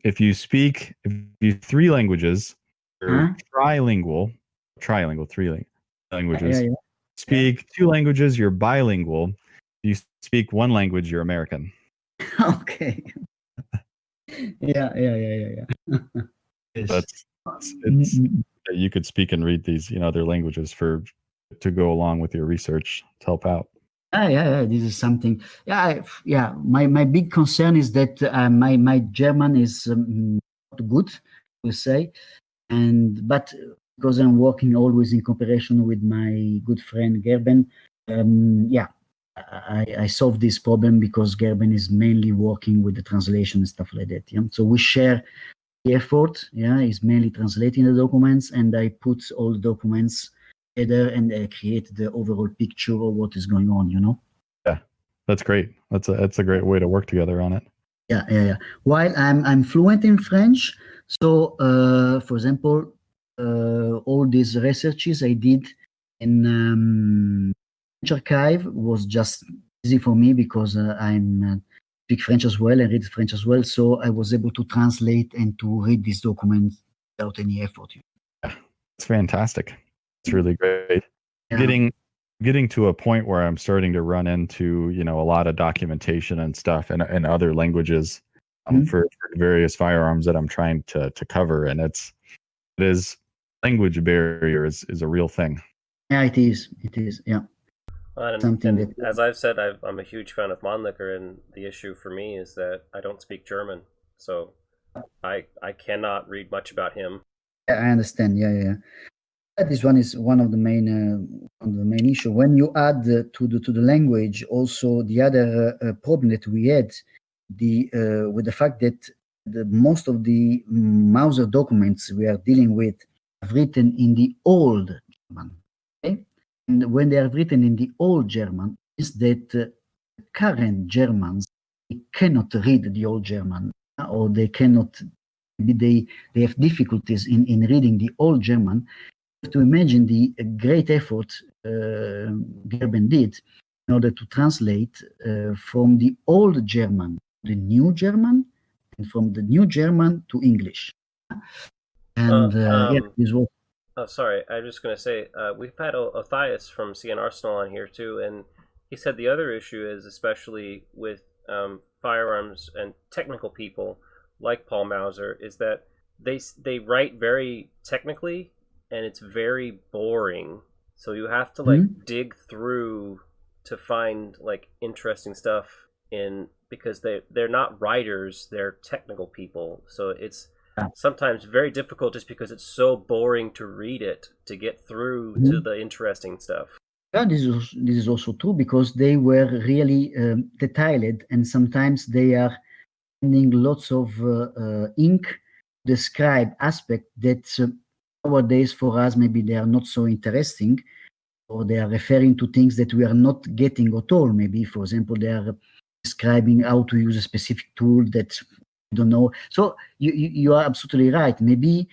if you 3 languages, you're trilingual, 3 languages. Yeah. Speak 2 languages, you're bilingual. If you speak 1 language, you're American. Okay. Yeah. Yes. It's you could speak and read these other languages to go along with your research to help out. Yeah. This is something. Yeah. My big concern is that my German is not good, we say, but because I'm working always in cooperation with my good friend Gerben, I solved this problem because Gerben is mainly working with the translation and stuff like that. Yeah, so we share the effort. Yeah, he's mainly translating the documents, and I put all the documents together and I create the overall picture of what is going on. Yeah, that's great. That's a great way to work together on it. Yeah. While I'm fluent in French, so for example, all these researches I did in French archive was just easy for me because I'm speak French as well and read French as well. So I was able to translate and to read these documents without any effort. Yeah, it's fantastic. It's really great. Yeah. Getting to a point where I'm starting to run into a lot of documentation and stuff in other languages for various firearms that I'm trying to cover, and it is language barrier is a real thing. Yeah, it is. Yeah. And as I've said, I'm a huge fan of Mannlicher, and the issue for me is that I don't speak German, so I cannot read much about him. Yeah, I understand. Yeah. This one is one of the main issue. When you add to the language, also the other problem that we had, with the fact that most of the Mauser documents we are dealing with are written in the old German. Okay? And when they are written in the old German, is that current Germans cannot read the old German, or they cannot. They have difficulties in reading the old German. You have to imagine the great effort Gerben did in order to translate from the old German to the new German, and from the new German to English. And this was. Oh, sorry, I'm just going to say, we've had Othais from CN Arsenal on here too, and he said the other issue is, especially with firearms and technical people like Paul Mauser, is that they write very technically, and it's very boring. So you have to dig through to find interesting stuff because they're not writers, they're technical people. So it's sometimes very difficult just because it's so boring to read it, to get through to the interesting stuff. Yeah, this is also true because they were really detailed, and sometimes they are spending lots of ink to describe aspects that nowadays for us maybe they are not so interesting, or they are referring to things that we are not getting at all. Maybe, for example, they are describing how to use a specific tool that we don't know. So you are absolutely right. Maybe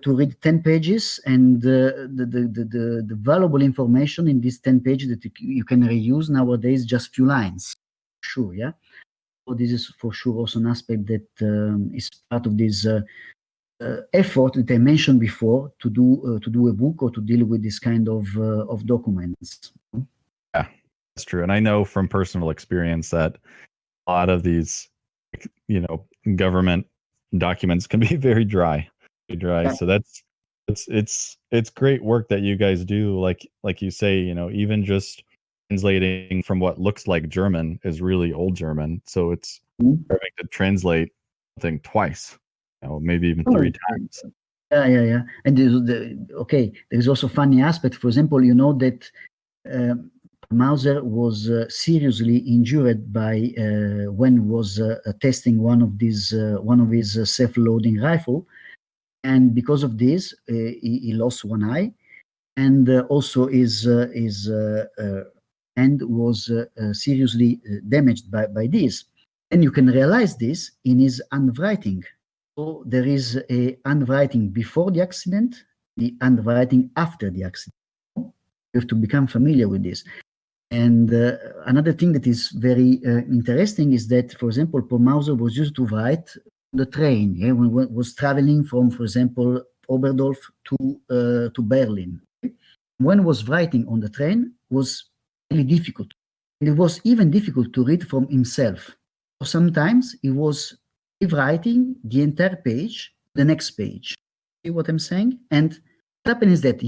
to read 10 pages and the valuable information in these 10 pages that you can reuse nowadays, just few lines. Sure, yeah. So this is for sure also an aspect that is part of this effort that I mentioned before to do a book or to deal with this kind of documents. Yeah, that's true. And I know from personal experience that a lot of these, government documents can be very dry. Yeah. So it's great work that you guys do. Like you say, even just translating from what looks like German is really old German. So it's perfect to translate something twice, maybe even 3 times. Yeah. And there's also funny aspect. For example, you know that Mauser was seriously injured by when was testing one of his self-loading rifle, and because of this, he lost one eye, and also his hand was seriously damaged by this. And you can realize this in his handwriting. So there is a handwriting before the accident, the handwriting after the accident. You have to become familiar with this. And another thing that is very interesting is that, for example, Paul Mauser was used to write on the train. Yeah, when he was traveling from, for example, Oberdorf to Berlin. When he was writing on the train, was really difficult. And it was even difficult to read from himself. So sometimes he was rewriting the entire page, the next page. See what I'm saying? And what happens is that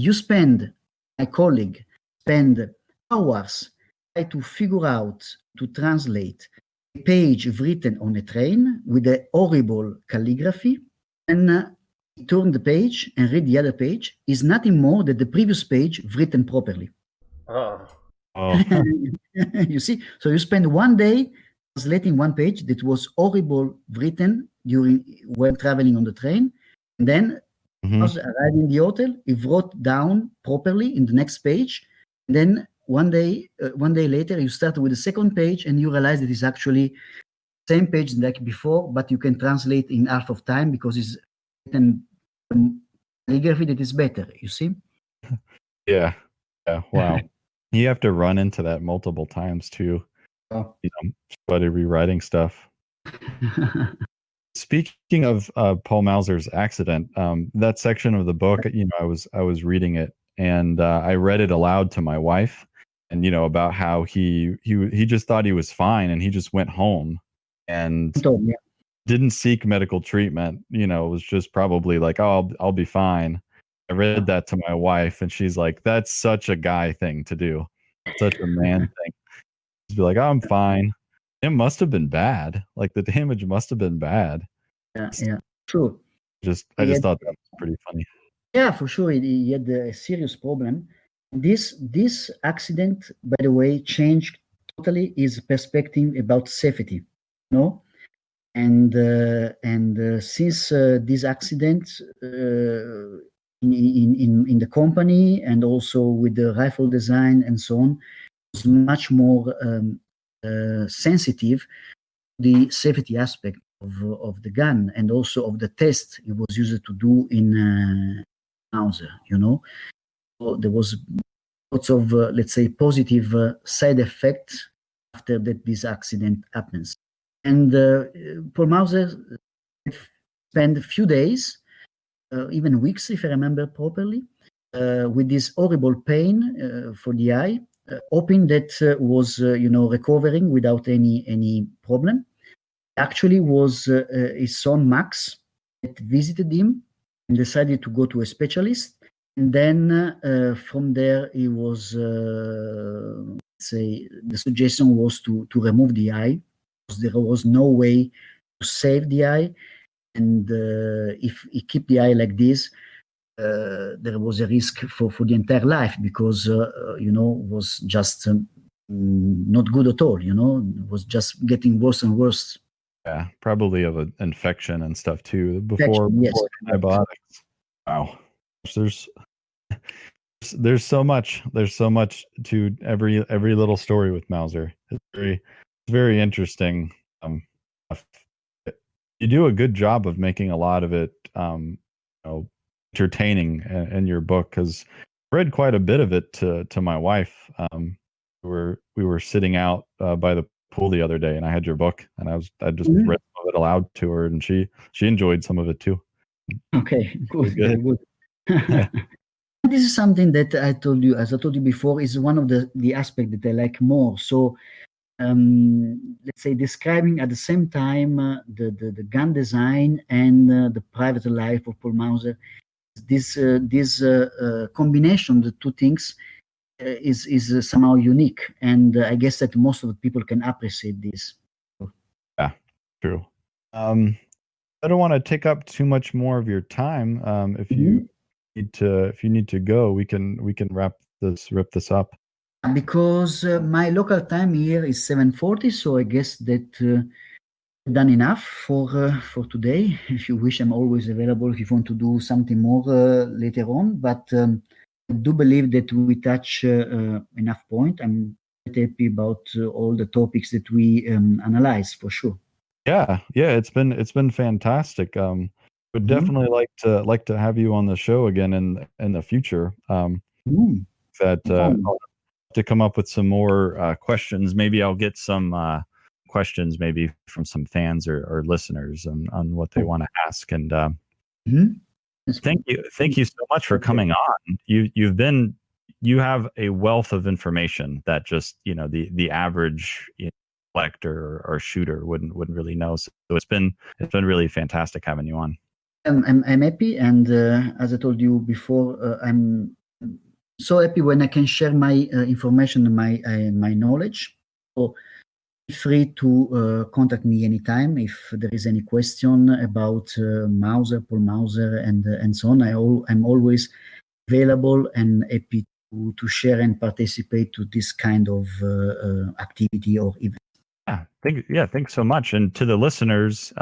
my colleague spend hours try to figure out, to translate a page written on a train with a horrible calligraphy, and turn the page and read the other page is nothing more than the previous page written properly. Oh. You see? So you spend one day translating one page that was horrible written when traveling on the train, and then arriving in the hotel, he wrote down properly in the next page, and then one day later you start with the second page and you realize that it's actually same page like before, but you can translate in half of time because it's written calligraphy that is better, you see? Yeah, wow. You have to run into that multiple times too. Oh. Somebody rewriting stuff. Speaking of Paul Mauser's accident, that section of the book, I was reading it and I read it aloud to my wife, and about how he just thought he was fine and he just went home and didn't seek medical treatment. It was just probably like, oh, I'll be fine. I read that to my wife and she's like, that's such a guy thing to do, such a man thing. Just be like, oh, I'm fine. It must have been bad. Like the damage must have been bad. Yeah, true. I just thought that was pretty funny. Yeah, for sure. He had a serious problem. This accident, by the way, changed totally his perspective about safety. And since this accident in the company and also with the rifle design and so on, was much more sensitive to the safety aspect of the gun and also of the test it was used to do in Mauser. So there was lots of let's say positive side effects after that this accident happens. And Paul Mauser spent a few days, even weeks, if I remember properly, with this horrible pain for the eye, hoping that was recovering without any problem. Actually, was his son Max that visited him and decided to go to a specialist. And then from there, he was the suggestion was to remove the eye. There was no way to save the eye, and if he keep the eye like this, there was a risk for the entire life because was just not good at all. It was just getting worse and worse. Yeah, probably of an infection and stuff too before antibiotics. Wow, there's so much to every little story with Mauser. It's very interesting. You do a good job of making a lot of it entertaining in your book, because I read quite a bit of it to my wife. We were sitting out by the pool the other day and I had your book and I just read some of it aloud to her and she enjoyed some of it too. Okay, good, Good. very good. This is something that I told you, as I told you before, is one of the aspects that I like more. So, let's say describing at the same time the gun design and the private life of Paul Mauser. This combination, the two things, is somehow unique, and I guess that most of the people can appreciate this. Yeah, true. I don't want to take up too much more of your time. If you need to go, we can wrap this up. Because my local time here is 7:40, so I guess that done enough for today. If you wish, I'm always available if you want to do something more later on. But I do believe that we touch enough point. I'm quite happy about all the topics that we analyze for sure. Yeah, it's been fantastic. Would definitely like to have you on the show again in the future. That I'll have to come up with some more questions. Maybe I'll get some questions maybe from some fans or listeners on what they want to ask. And thank you so much for coming on. You have a wealth of information that just the average collector or shooter wouldn't really know. So it's been really fantastic having you on. I'm happy, and as I told you before, I'm so happy when I can share my information and my knowledge. So feel free to contact me anytime if there is any question about Mauser, Paul Mauser, and so on. I'm always available and happy to share and participate to this kind of activity or event. Thanks so much. And to the listeners,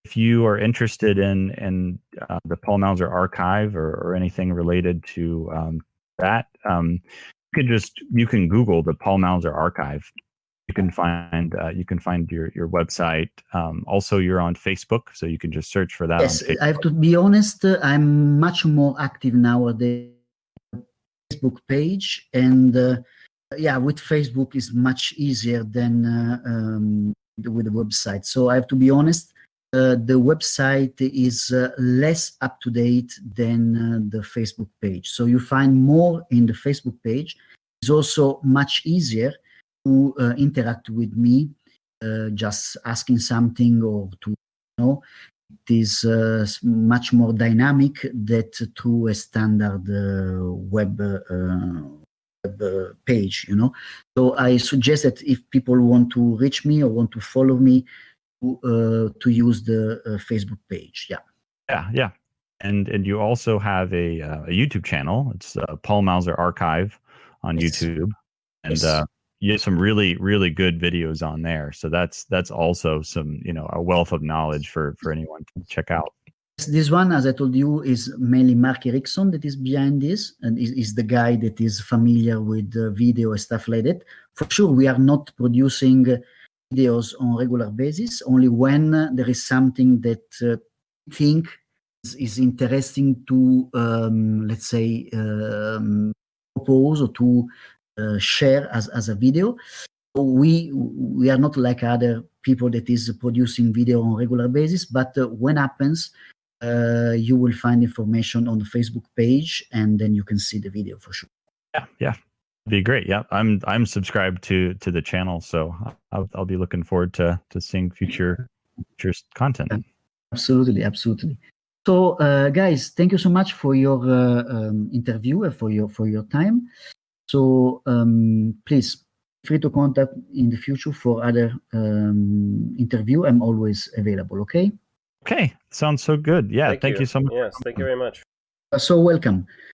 if you are interested in the Paul Mauser Archive or anything related to that, you can Google the Paul Mauser Archive. You can find your website. Also, you're on Facebook, so you can just search for that. Yes, on Facebook. I have to be honest. I'm much more active nowadays. Facebook page, and with Facebook is much easier than with the website. So I have to be honest. The website is less up to date than the Facebook page. So you find more in the Facebook page. It's also much easier to interact with me, just asking something or to It is much more dynamic than through a standard web page. So I suggest that if people want to reach me or want to follow me, to use the Facebook page. Yeah. And you also have a YouTube channel. It's Paul Mauser Archive on YouTube, and you have some really, really good videos on there. So that's also some a wealth of knowledge for anyone to check out. This one, as I told you, is mainly Mark Erickson that is behind this, and is the guy that is familiar with video and stuff like that. For sure, we are not producing videos on regular basis, only when there is something that I think is interesting to, let's say, propose or to share as a video. We are not like other people that is producing video on regular basis, but when happens, you will find information on the Facebook page, and then you can see the video for sure. Yeah. Be great. Yeah, I'm subscribed to the channel, so I'll be looking forward to seeing future content. Absolutely. So, guys, thank you so much for your interview and for your time. So, please feel free to contact in the future for other interview. I'm always available. Okay. Okay, sounds so good. Yeah, thank you so much. Yes, thank you very much. So welcome.